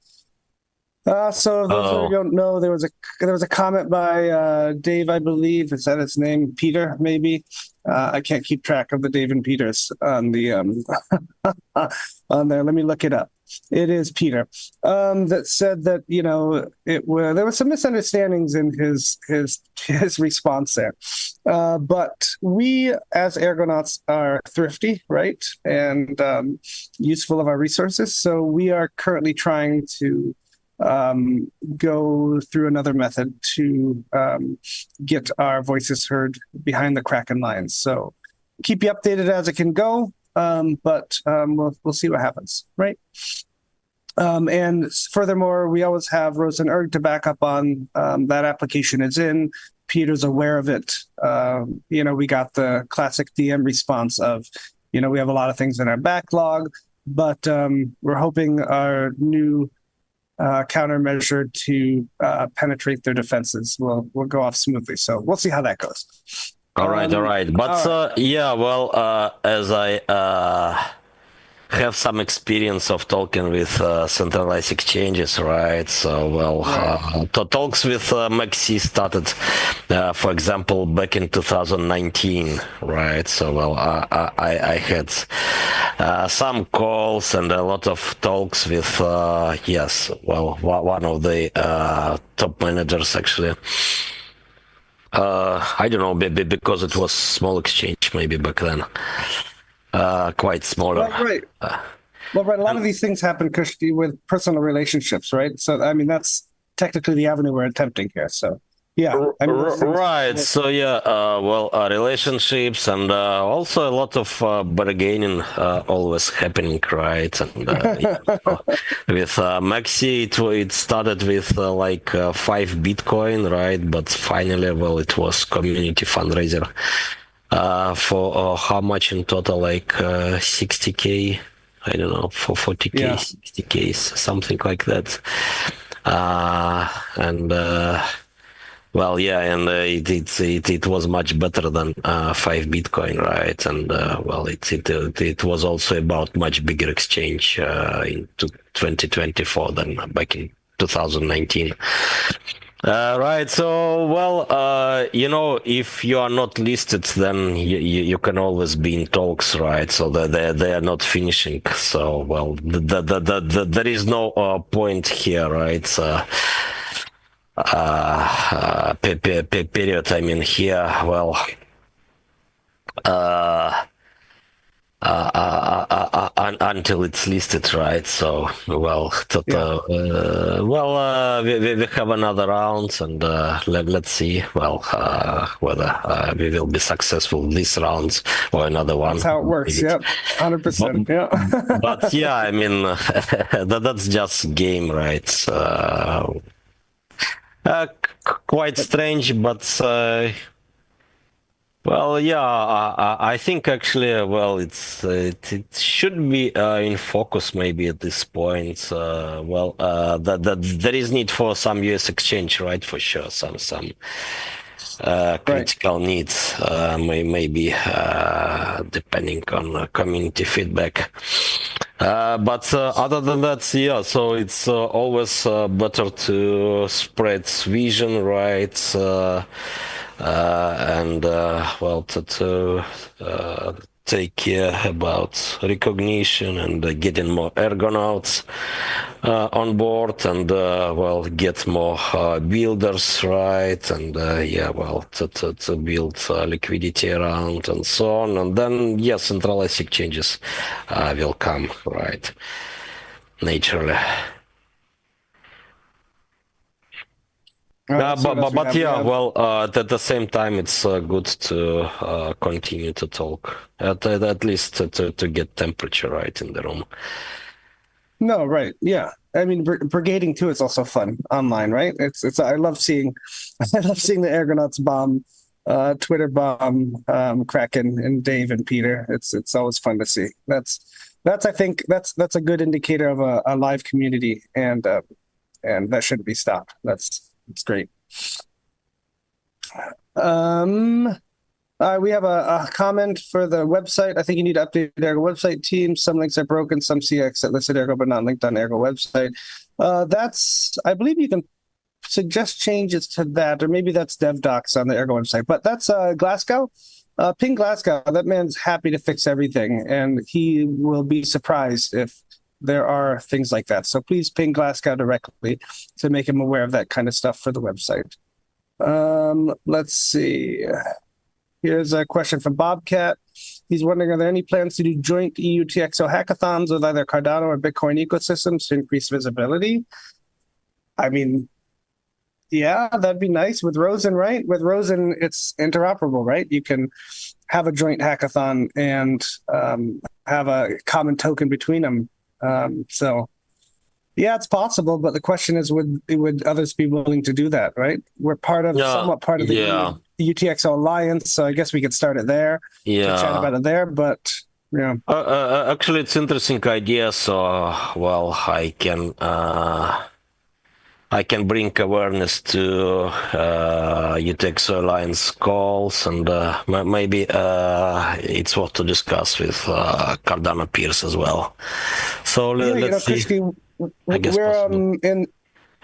So those who don't know, there was a comment by Dave, I believe. Is that his name? Peter, maybe. I can't keep track of the Dave and Peters on the on there. Let me look it up. It is Peter that said that there were some misunderstandings in his response there. But we as Ergonauts are thrifty, right, and useful of our resources. So we are currently trying to go through another method to get our voices heard behind the Kraken lines. So keep you updated as it can go, but we'll see what happens, right? And furthermore, we always have Rose and Erg to back up on that application is in. Peter's aware of it. We got the classic DM response of, we have a lot of things in our backlog, but we're hoping our new countermeasure to penetrate their defenses will go off smoothly. So we'll see how that goes. All right. But yeah, well, as I have some experience of talking with centralized exchanges, right? So, well, talks with Maxi started, for example, back in 2019, right? So, well, I had some calls and a lot of talks with, one of the top managers, actually. I don't know, because it was small exchange maybe back then. Quite smaller. Right. Well, right. A lot of these things happen, Kushti, with personal relationships, right? So, I mean, that's technically the avenue we're attempting here. So, yeah. Right. So, yeah, relationships and also a lot of bargaining always happening, right? And with Maxi, it started with 5 Bitcoin, right? But finally, well, it was community fundraiser. For how much in total, 60K, I don't know, for 40K, 60K, something like that. And Well, yeah, and it was much better than 5 Bitcoin, right? And well, it was also about much bigger exchange in 2024 than back in 2019. Right. So, well, if you are not listed, then you can always be in talks, right? So they are not finishing. So, well, there is no point here, right? Period. I mean, here, well, until it's listed, right? So, well, we have another round, and let's see, well, whether we will be successful this round or another one. That's how it works. Yep, 100%. Yeah. But yeah, I mean, that's just game, right? Quite strange, but well, yeah, I think actually, well, it should be in focus maybe at this point. Well, that there is need for some US exchange, right? For sure, some critical needs, maybe depending on community feedback. But other than that, yeah, so it's always better to spread vision, right? And well, to take care about recognition and getting more Ergonauts on board, and well, get more builders, right? And yeah, well, to build liquidity around and so on, and then yeah, centralized exchanges will come, right? Naturally. But yeah, well, at the same time, it's good to continue to talk, at least to get temperature right in the room. No, right. Yeah. I mean, brigading too is also fun online, right? It's I love seeing the Ergonauts bomb, Twitter bomb, Kraken and Dave and Peter. It's always fun to see. That's I think that's a good indicator of a live community, and that shouldn't be stopped. It's great. We have a comment for the website. I think you need to update the Ergo website team. Some links are broken. Some CX that listed Ergo but not linked on Ergo website. I believe you can suggest changes to that, or maybe that's DevDocs on the Ergo website. But that's Glasgow. Ping Glasgow. That man's happy to fix everything, and he will be surprised if there are things like that. So please ping Glasgow directly to make him aware of that kind of stuff for the website. Let's see. Here's a question from Bobcat. He's wondering, are there any plans to do joint EU TXO hackathons with either Cardano or Bitcoin ecosystems to increase visibility? I mean, yeah, that'd be nice with Rosen, right? With Rosen, it's interoperable, right? You can have a joint hackathon and have a common token between them. So yeah, it's possible, but the question is, would others be willing to do that, right? We're somewhat part of the UTXO Alliance, so I guess we could start it there. Yeah, to chat about it there, but yeah. Actually, it's interesting idea. So, well, I can bring awareness to UTXO Alliance calls, and maybe it's worth to discuss with Cardano peers as well. So let's see. Krishki, we're in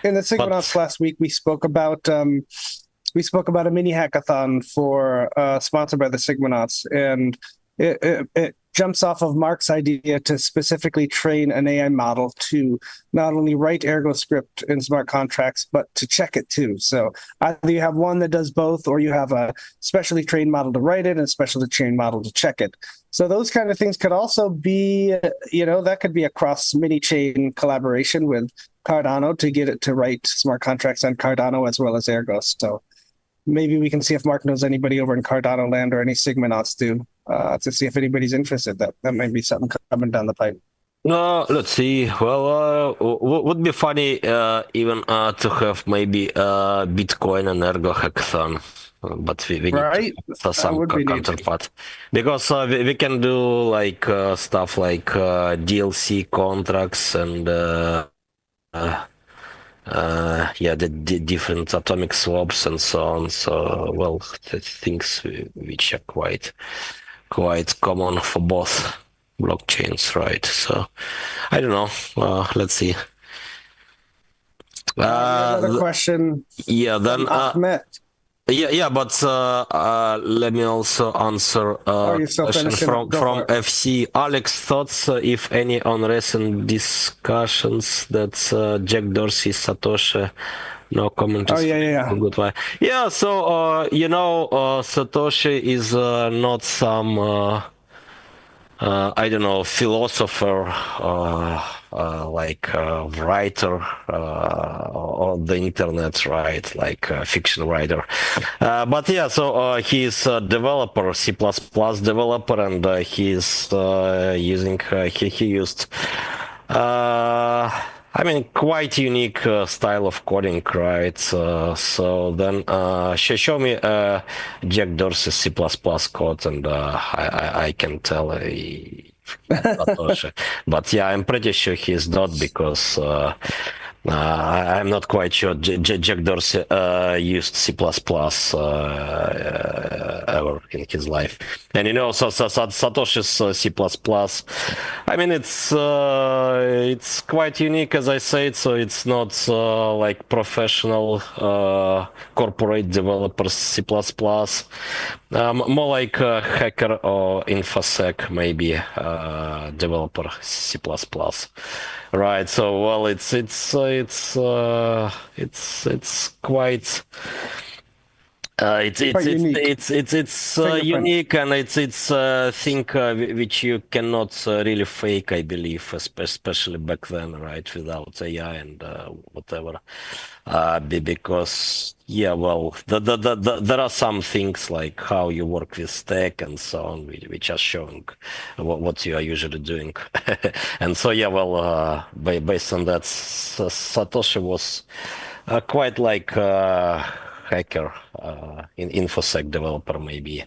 the Sigmanauts last week. We spoke about a mini hackathon for sponsored by the Sigmanauts, and it jumps off of Mark's idea to specifically train an AI model to not only write Ergo script in smart contracts, but to check it too. So either you have one that does both, or you have a specially trained model to write it and a specially trained model to check it. So those kind of things could also be, that could be a cross mini-chain collaboration with Cardano to get it to write smart contracts on Cardano as well as Ergo. So maybe we can see if Mark knows anybody over in Cardano land, or any Sigmanauts do, to see if anybody's interested. That might be something coming down the pipe. No, let's see. Well, would be funny even to have maybe Bitcoin and Ergo hackathon, but we need some counterpart, because we can do like stuff like DLC contracts and the different atomic swaps and so on. So, well, the things which are quite common for both blockchains, right? So, I don't know. Let's see. Another question. Then Ahmed. But let me also answer you still question finishing? from FC. Alex, thoughts, if any, on recent discussions that Jack Dorsey, Satoshi, no comment. Good one. Yeah, so Satoshi is not some I don't know, philosopher, writer on the internet, right? Like a fiction writer. But yeah, so he's a developer, C++ developer, and he's using, he used quite unique style of coding, right? So then show me Jack Dorsey C++ code, and I can tell Satoshi. But yeah, I'm pretty sure he's not, because I'm not quite sure Jack Dorsey used C++ ever in his life. And Satoshi's C++, I mean, it's quite unique, as I said. So it's not like professional corporate developers C++. More like hacker or infosec, maybe developer C++. Right. So, well, it's quite. It's unique, and it's thing which you cannot really fake, I believe, especially back then, right, without AI and whatever. Because well, there are some things like how you work with stack and so on, which are showing what you are usually doing. And so well, based on that, Satoshi was quite like hacker, in infosec developer, maybe.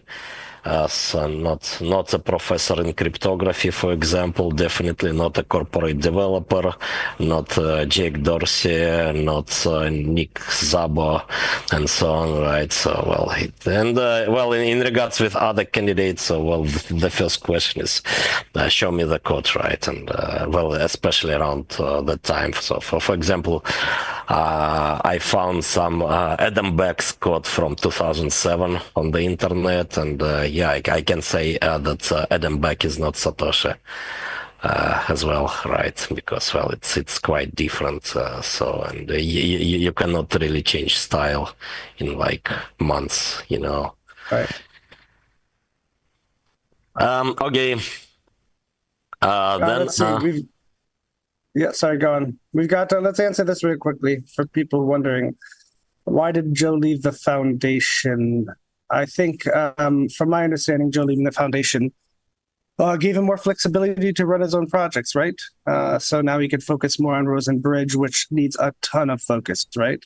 So not a professor in cryptography, for example. Definitely not a corporate developer. Not Jake Dorsey. Not Nick Szabo, and so on. Right. So well, in regards with other candidates. So well, the first question is, show me the code, right? And well, especially around that time. So for example, I found some Adam Beck's code from 2007 on the internet, and I can say that Adam Beck is not Satoshi as well, right? Because well, it's quite different. And you cannot really change style in like months, Right. Okay. Then let's see. Sorry, go on. We've got let's answer this really quickly for people wondering, why did Joe leave the foundation? I think, from my understanding, Joe leaving the foundation gave him more flexibility to run his own projects, right? So now he could focus more on Rosen Bridge, which needs a ton of focus, right?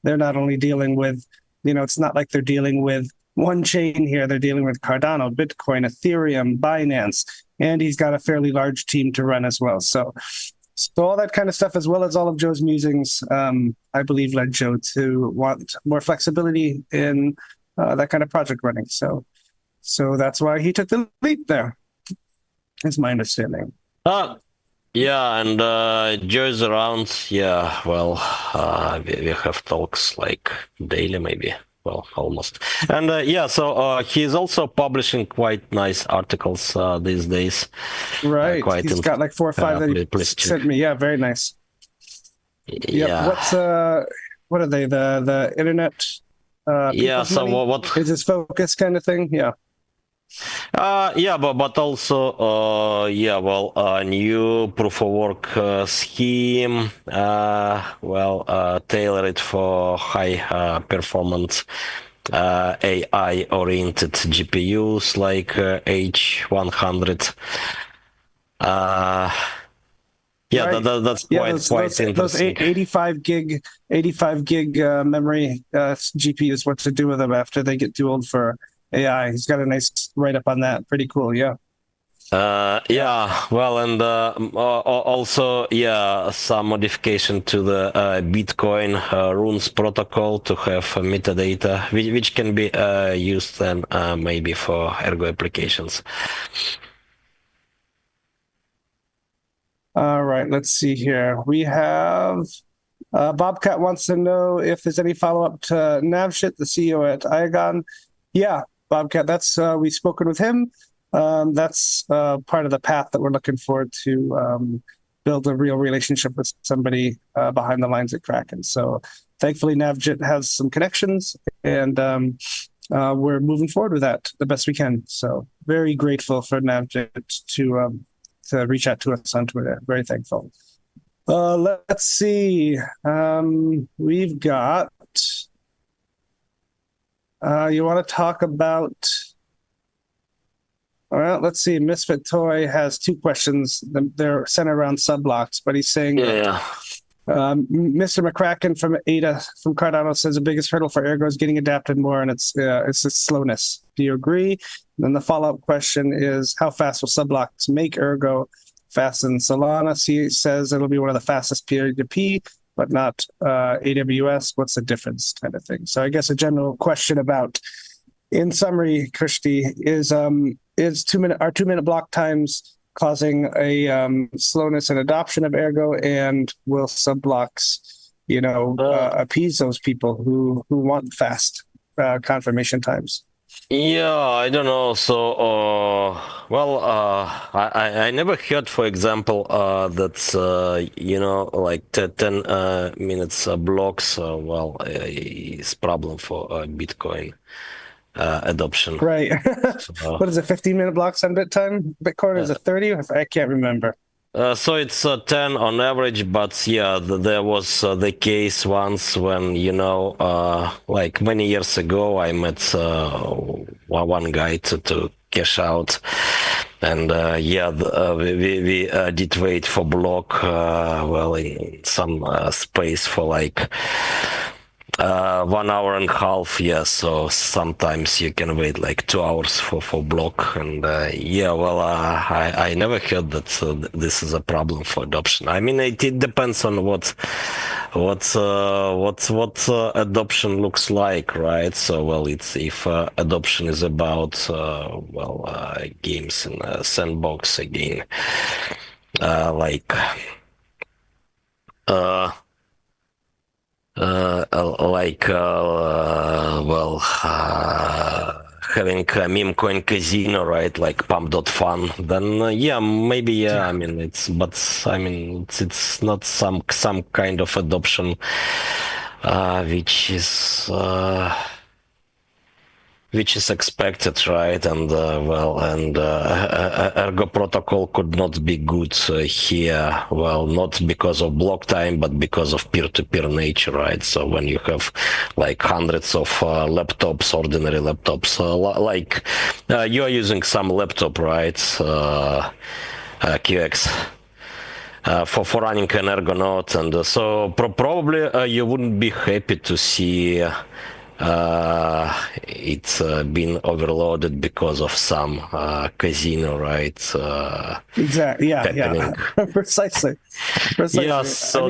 They're not only dealing with, it's not like they're dealing with one chain here. They're dealing with Cardano, Bitcoin, Ethereum, Binance, and he's got a fairly large team to run as well. So all that kind of stuff, as well as all of Joe's musings, I believe led Joe to want more flexibility in that kind of project running. So that's why he took the leap there, is my understanding. Yeah, and Joe's around. Yeah, well, we have talks like daily, maybe. Well, almost. And so he's also publishing quite nice articles these days. Right. He's got like 4 or 5 that he sent me. Yeah, very nice. Yeah. What's what are they? The internet? So money? what is his focus, kind of thing? Yeah. But also new proof of work scheme, tailored for high performance AI oriented GPUs like H100. Right. That's quite interesting. Those 85 gig memory GPUs, what to do with them after they get too old for AI. He's got a nice write-up on that. Pretty cool, yeah. Yeah, well, and also, yeah, some modification to the Bitcoin runes protocol to have metadata, which can be used then maybe for Ergo applications. All right, let's see here. We have Bobcat wants to know if there's any follow-up to Navshit, the CEO at Iagon. Yeah, Bobcat, that's we've spoken with him. That's part of the path that we're looking forward to build a real relationship with somebody behind the lines at Kraken. So thankfully, Navjit has some connections, and we're moving forward with that the best we can. So very grateful for Navjit to reach out to us on Twitter. Very thankful. Let's see. We've got. You want to talk about? All right, let's see. Misfit Toy has two questions. They're centered around subblocks, but he's saying, Mr. McCracken from Ada from Cardano says the biggest hurdle for Ergo is getting adapted more, and it's its slowness. Do you agree? And then the follow-up question is, how fast will subblocks make Ergo faster than Solana? He says it'll be one of the fastest peer-to-peer, but not AWS. What's the difference, kind of thing? So I guess a general question about, in summary, Christy, is 2-minute block times causing a slowness in adoption of Ergo, and will subblocks, appease those people who want fast confirmation times? Yeah, I don't know. So, I never heard, for example, that like 10 minutes blocks. Is problem for Bitcoin adoption. Right. What is it? 15-minute blocks on Bitcoin? Is it 30? I can't remember. So it's 10 on average, but yeah, there was the case once when, like many years ago, I met one guy to cash out. And we did wait for block, in some space for like 1 hour and a half. Yeah, so sometimes you can wait like 2 hours for block. And I never heard that this is a problem for adoption. I mean, it depends on what adoption looks like, right? So it's if adoption is about games in a sandbox again, having a meme coin casino, right? Like pump.fun, then maybe. I mean, it's not some kind of adoption which is expected, right? And Ergo protocol could not be good here. Well, not because of block time, but because of peer-to-peer nature, right? So when you have like hundreds of laptops, ordinary laptops, you are using some laptop, right? QX. For running an Ergo node, and so probably you wouldn't be happy to see it's been overloaded because of some casino, right? Exactly. Yeah. Precisely. Yeah. So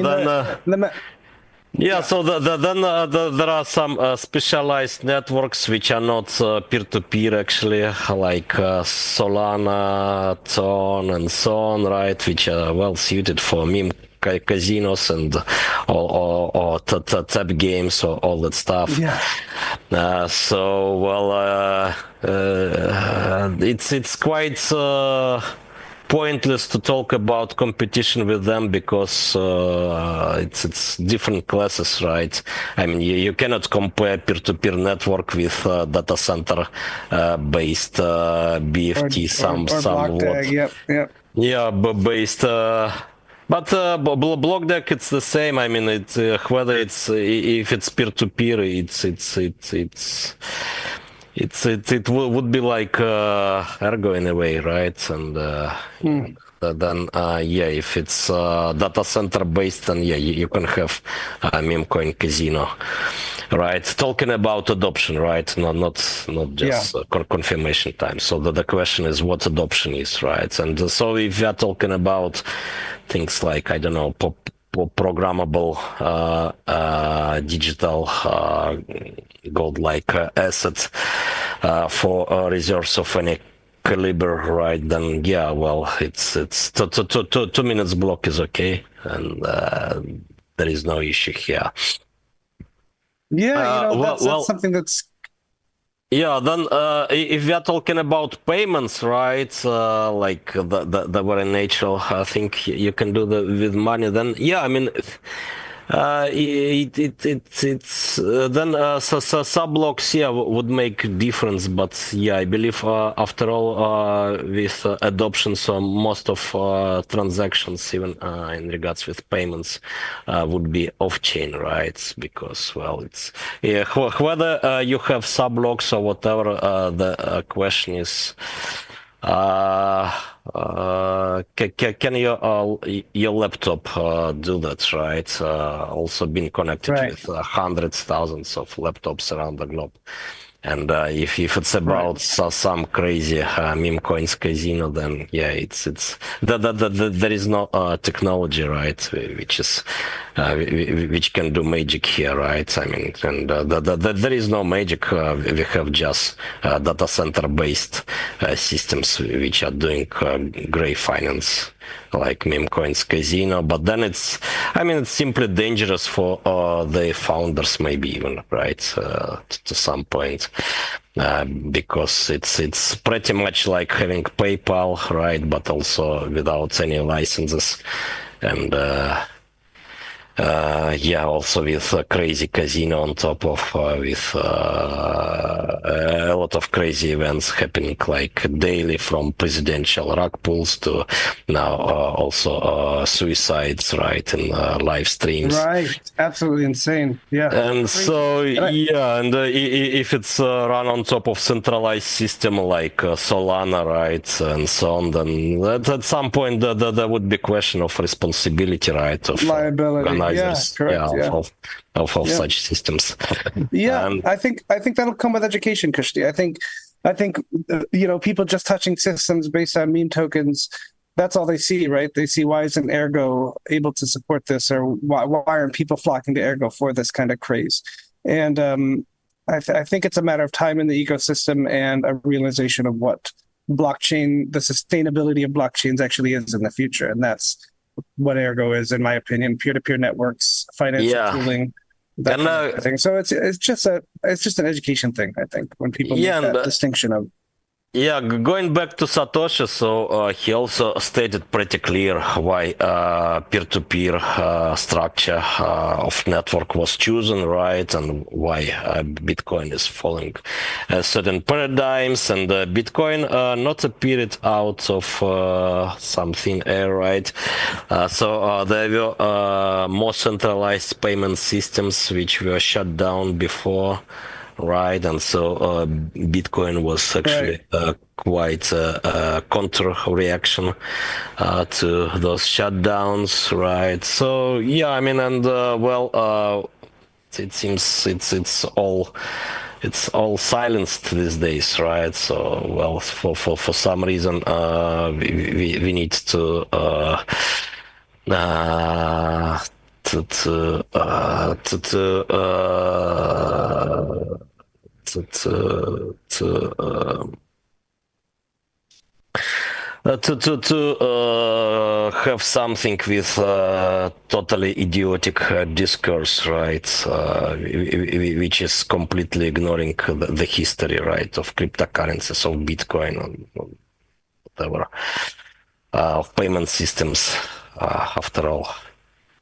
so then there are some specialized networks which are not peer-to-peer, actually, like Solana, Ton, and so on, right? Which are well suited for meme casinos and or tap games or all that stuff. Yeah. It's quite pointless to talk about competition with them because it's different classes, right? I mean, you cannot compare peer-to-peer network with data center based BFT somewhat. Yep. Yeah, based. But block deck, it's the same. I mean, it's whether it's if it's peer-to-peer, it would be like Ergo in a way, right? And then if it's data center based, then you can have a meme coin casino. right? Talking about adoption, right? Not just confirmation time. So the question is what adoption is, right? And so if we are talking about things like, I don't know, programmable digital gold-like assets for reserves of any caliber, right? Then yeah, well, it's 2 minutes block is okay, and there is no issue here. Yeah, that's something that's. Yeah, then if we are talking about payments, right, like the very natural thing you can do with money, then yeah, I mean, it's then sub-blocks, yeah, would make difference, but yeah, I believe after all with adoption, so most of transactions, even in regards with payments, would be off-chain, right? Because well, it's whether you have sub-blocks or whatever. The question is. Can your laptop do that, right? Also been connected with hundreds, thousands of laptops around the globe. And if it's about some crazy meme coins casino, then yeah, it's there is no technology, right, which can do magic here, right? I mean, and there is no magic. We have just data center based systems which are doing gray finance, like meme coins casino, but then it's simply dangerous for the founders, maybe even, right, to some point, because it's pretty much like having PayPal, right, but also without any licenses, and yeah, also with crazy casino on top of, with a lot of crazy events happening like daily, from presidential rug pulls to now also suicides, right, in live streams. Right, absolutely insane. Yeah. And so yeah, and if it's run on top of centralized system like Solana, right, and so on, then at some point there would be question of responsibility, right, of liability. Yeah, correct. Of such systems. Yeah, I think that'll come with education, Kushti. I think people just touching systems based on meme tokens. That's all they see, right? They see, why isn't Ergo able to support this, or why aren't people flocking to Ergo for this kind of craze? And I think it's a matter of time in the ecosystem and a realization of what blockchain, the sustainability of blockchains actually is in the future, and that's what Ergo is, in my opinion. Peer-to-peer networks, financial tooling, that kind of thing. So it's just an education thing, I think, when people make that distinction of. Yeah, going back to Satoshi, so he also stated pretty clear why peer-to-peer structure of network was chosen, right, and why Bitcoin is following certain paradigms, and Bitcoin not appeared out of some thin air, right? So there were more centralized payment systems which were shut down before. Right, and so Bitcoin was actually quite a counter reaction to those shutdowns, right? So yeah, I mean, and it seems it's all silenced these days, right? So well, for some reason we need to have something with totally idiotic discourse, right? Which is completely ignoring the history, right, of cryptocurrencies, of Bitcoin, or whatever, of payment systems, after all,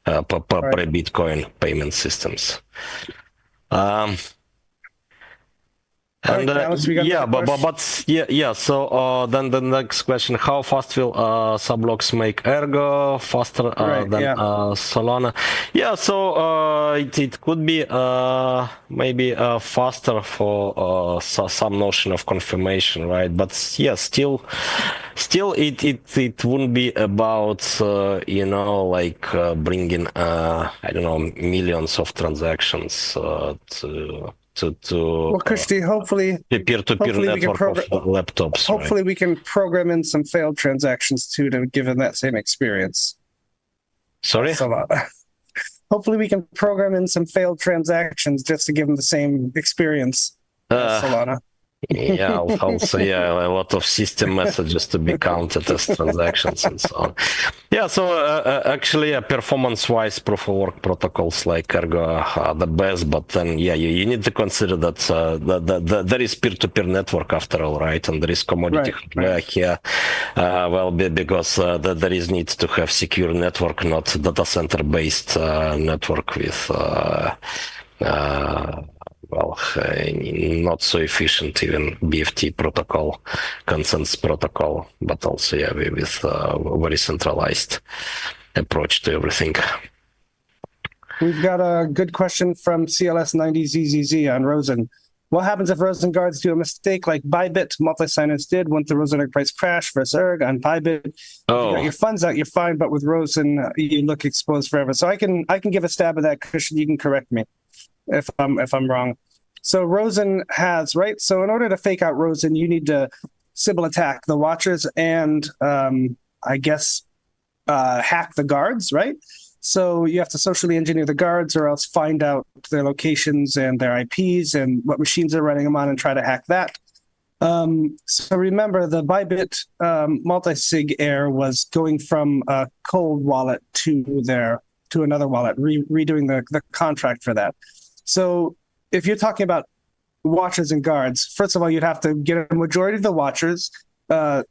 pre-Bitcoin payment systems. And Alex, we got yeah. So then the next question: how fast will sublocks make Ergo faster than Solana? Yeah. So it could be maybe faster for some notion of confirmation, right? But yeah, still it wouldn't be about like bringing I don't know, millions of transactions well, Kushti, hopefully peer-to-peer network of laptops. Hopefully, we can program in some failed transactions too to give them that same experience. Sorry. Hopefully, we can program in some failed transactions just to give them the same experience as Solana. Yeah, also a lot of system messages to be counted as transactions and so on. Yeah, so actually, performance-wise, proof of work protocols like Ergo are the best, but then you need to consider that there is peer-to-peer network after all, right? And there is commodity hardware here. Because there is need to have secure network, not data center-based network with. Not so efficient, even BFT protocol, consensus protocol, but also with very centralized approach to everything. We've got a good question from CLS90ZZZ on Rosen. What happens if Rosen guards do a mistake like Bybit multi-signers did? Won't the Rosen price crash versus Erg on Bybit? If you got your funds out, you're fine, but with Rosen, you look exposed forever. So I can give a stab at that, Christian. You can correct me if I'm wrong. So Rosen has, right? So in order to fake out Rosen, you need to Sybil attack the watchers and I guess hack the guards, right? So you have to socially engineer the guards or else find out their locations and their IPs and what machines they're running them on and try to hack that. So remember, the Bybit multi-sig air was going from a cold wallet to another wallet, redoing the contract for that. So if you're talking about watchers and guards, first of all, you'd have to get a majority of the watchers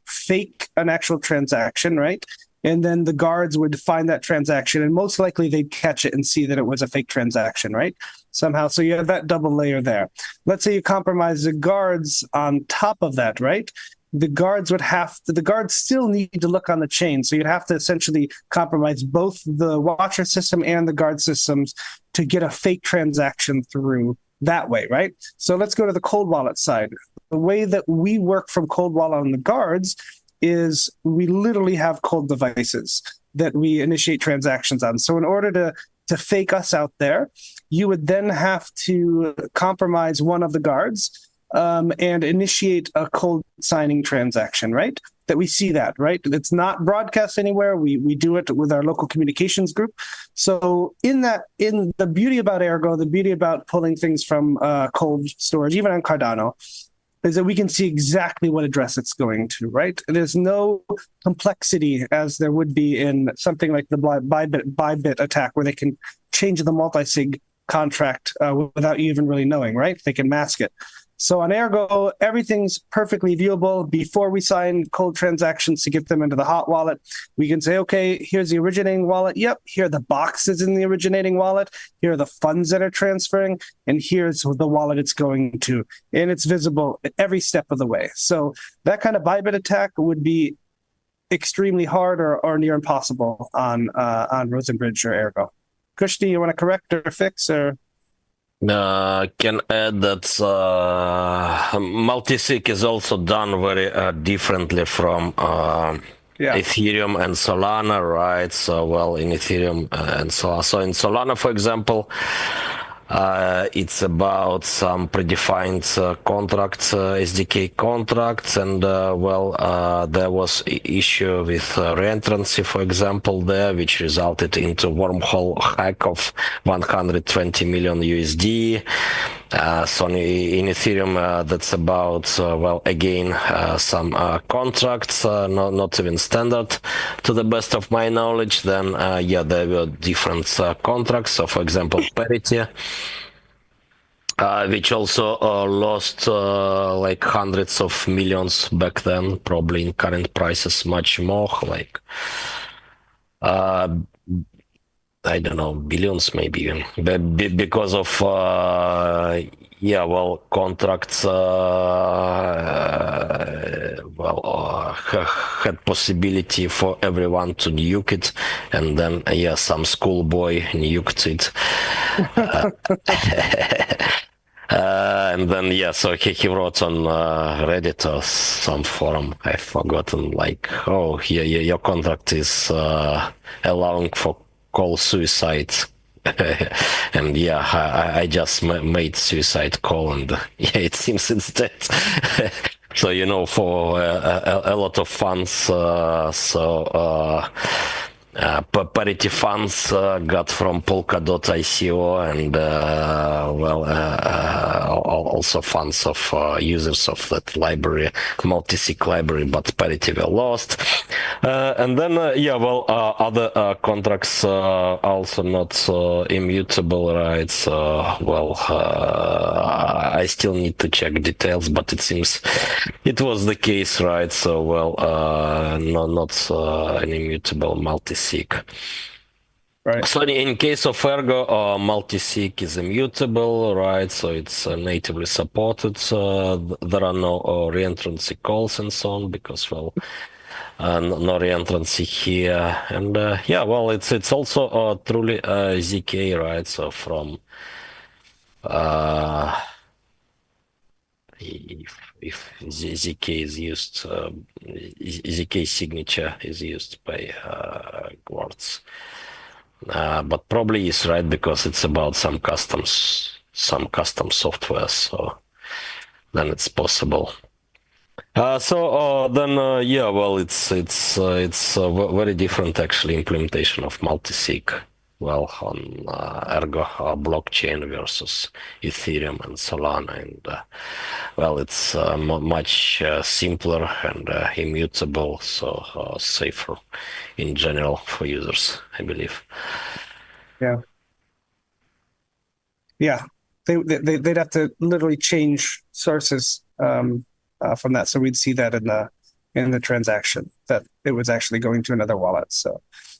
fake an actual transaction, right? And then the guards would find that transaction, and most likely they'd catch it and see that it was a fake transaction, right? Somehow. So you have that double layer there. Let's say you compromise the guards on top of that, right? The guards still need to look on the chain. So you'd have to essentially compromise both the watcher system and the guard systems to get a fake transaction through that way, right? So let's go to the cold wallet side. The way that we work from cold wallet on the guards is we literally have cold devices that we initiate transactions on. So in order to fake us out there, you would then have to compromise one of the guards and initiate a cold signing transaction, right? That we see that, right? It's not broadcast anywhere. We do it with our local communications group. So in the beauty about Ergo, the beauty about pulling things from cold storage, even on Cardano, is that we can see exactly what address it's going to, right? There's no complexity as there would be in something like the Bybit attack, where they can change the multi-sig contract without you even really knowing, right? They can mask it. So on Ergo, everything's perfectly viewable. Before we sign cold transactions to get them into the hot wallet, we can say, okay, here's the originating wallet. Yep, here are the boxes in the originating wallet. Here are the funds that are transferring. And here's the wallet it's going to. And it's visible at every step of the way. So that kind of Bybit attack would be extremely hard or near impossible on Rosenbridge or Ergo. Kushti, you want to correct or fix or... Can add that multi-sig is also done very differently from Ethereum and Solana, right? So, in Ethereum and Solana. So in Solana, for example, it's about some predefined contracts, SDK contracts, and there was issue with reentrancy, for example, there, which resulted into wormhole hack of 120 million USD. So in Ethereum, that's about, some contracts, not even standard to the best of my knowledge. Then, there were different contracts. So, for example, Parity, which also lost like hundreds of millions back then, probably in current prices much more. I don't know, billions maybe even, because of contracts had possibility for everyone to nuke it, and then some schoolboy nuked it. And then so he wrote on Reddit or some forum, I've forgotten, like, oh, your contract is allowing for call suicide. And I just made suicide call, and it seems it's dead. So for a lot of funds, parity funds got from Polka.ico, and also funds of users of that library, multi-sig library, but parity were lost. And then other contracts are also not immutable, right? So I still need to check details, but it seems it was the case, right? So not an immutable multi-sig. Right. So in case of Ergo, multi-sig is immutable, right? So it's natively supported. There are no reentrancy calls and so on, because no reentrancy here. And it's also truly ZK, right? So from if ZK is used, ZK signature is used by Quartz. But probably is right, because it's about some custom software, so then it's possible. It's a very different actually implementation of multi-sig. Well, on Ergo blockchain versus Ethereum and Solana, and it's much simpler and immutable, so safer in general for users, I believe. Yeah, they'd have to literally change sources from that, so we'd see that in the transaction that it was actually going to another wallet.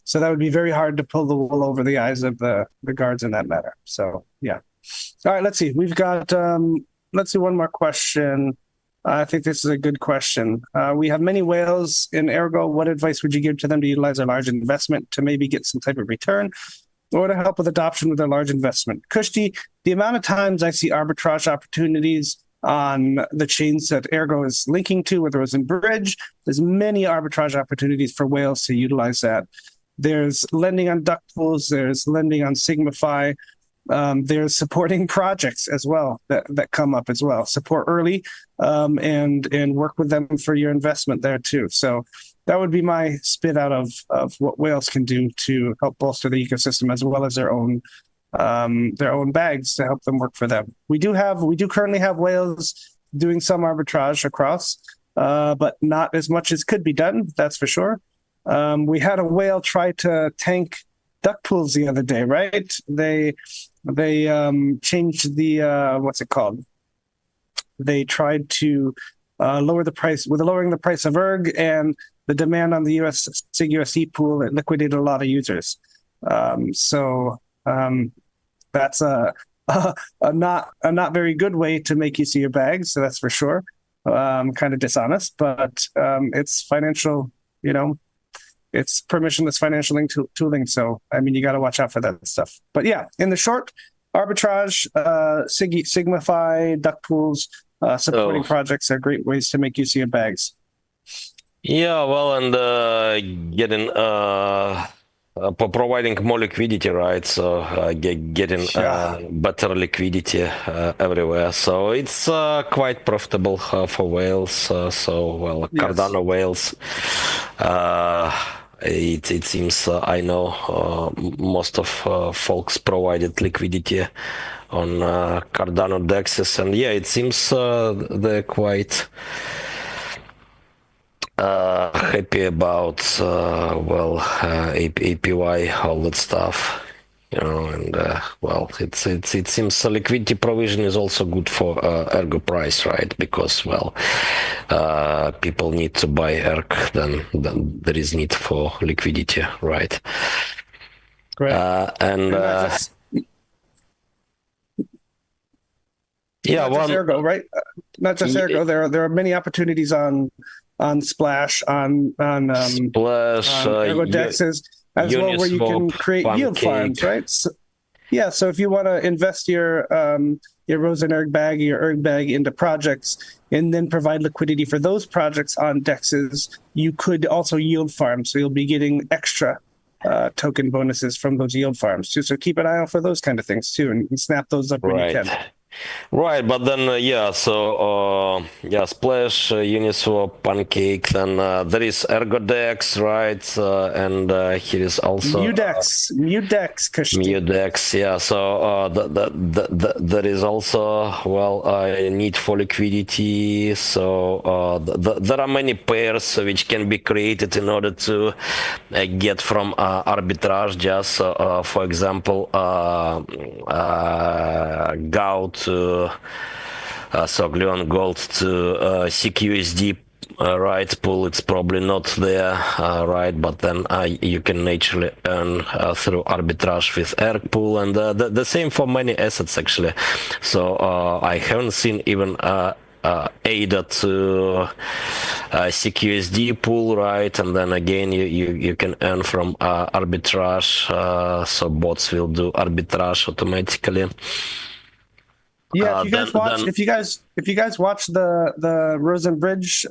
So that would be very hard to pull the wool over the eyes of the guards in that matter. So yeah. All right, let's see. We've got let's see one more question. I think this is a good question. We have many whales in Ergo. What advice would you give to them to utilize a large investment to maybe get some type of return, or to help with adoption with a large investment? Kushti, the amount of times I see arbitrage opportunities on the chains that Ergo is linking to, whether it's in Bridge, there's many arbitrage opportunities for whales to utilize that. There's lending on duck pools, there's lending on Sigmafy, there's supporting projects as well that come up as well. Support early and work with them for your investment there too. So that would be my spit out of what whales can do to help bolster the ecosystem, as well as their own bags to help them work for them. We do currently have whales doing some arbitrage across, but not as much as could be done. That's for sure. We had a whale try to tank duck pools the other day, right? They changed the what's it called? They tried to lower the price with lowering the price of Erg, and the demand on the SigUSD pool, it liquidated a lot of users. That's a not very good way to make use of your bags. So that's for sure. Kind of dishonest, but it's financial, it's permissionless financial tooling. So, I mean, you got to watch out for that stuff. But yeah, in the short, arbitrage, Sigmafy, duck pools, supporting projects are great ways to make use of your bags. Yeah, well, and getting providing more liquidity, right? So getting better liquidity everywhere. So it's quite profitable for whales. Cardano whales. It seems I know most of folks provided liquidity on Cardano dexes, and it seems they're quite happy about APY, all that stuff, and it seems liquidity provision is also good for Ergo price, right? Because people need to buy Erg, then there is need for liquidity, right? Right. And yeah, not just Ergo, right? Not just Ergo. There are many opportunities on Splash, on Splash, Ergo Dexes as well, where you can create yield farms, right? So, yeah, so if you want to invest your Rosen Erg bag, your Erg bag into projects, and then provide liquidity for those projects on dexes, you could also yield farm. So you'll be getting extra token bonuses from those yield farms too. So keep an eye out for those kind of things too, and snap those up when you can. Right, but then Splash, Uniswap, Pancake, then there is Ergo Dex, right? And here is also Mudex, Mudex, yeah. So there is also a need for liquidity. So there are many pairs which can be created in order to get from arbitrage. Just for example, GAU to Gleon Gold to CQSD, right? Pool, it's probably not there, right? But then you can naturally earn through arbitrage with Erg pool, and the same for many assets actually. So I haven't seen even ADA to CQSD pool, right? And then again you can earn from arbitrage, so bots will do arbitrage automatically. Yeah, if you guys watch the Rosen Bridge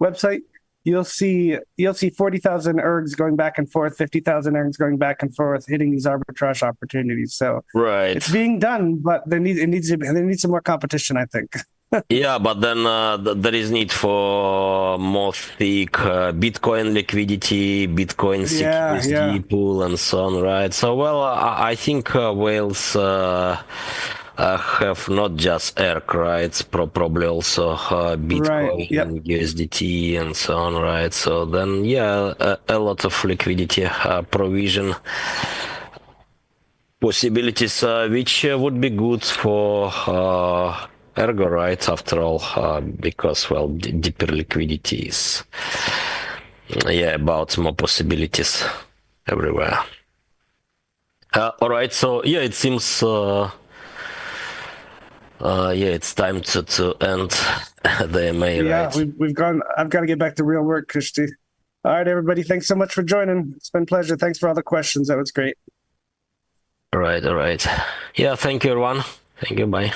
website, you'll see 40,000 ergs going back and forth, 50,000 ergs going back and forth, hitting these arbitrage opportunities. So it's being done, but there needs some more competition, I think. Yeah, but then there is need for more thick Bitcoin liquidity, Bitcoin CQSD pool, and so on, right? So, I think whales have not just Erg, right? Probably also Bitcoin, USDT, and so on, right? So then, a lot of liquidity provision possibilities, which would be good for Ergo, right? After all, because deeper liquidity is about more possibilities everywhere. All right, so it seems it's time to end the MA, right? We've gone. I've got to get back to real work, Christy. All right, everybody, thanks so much for joining. It's been a pleasure. Thanks for all the questions. That was great. All right. Yeah, thank you, everyone. Thank you. Bye.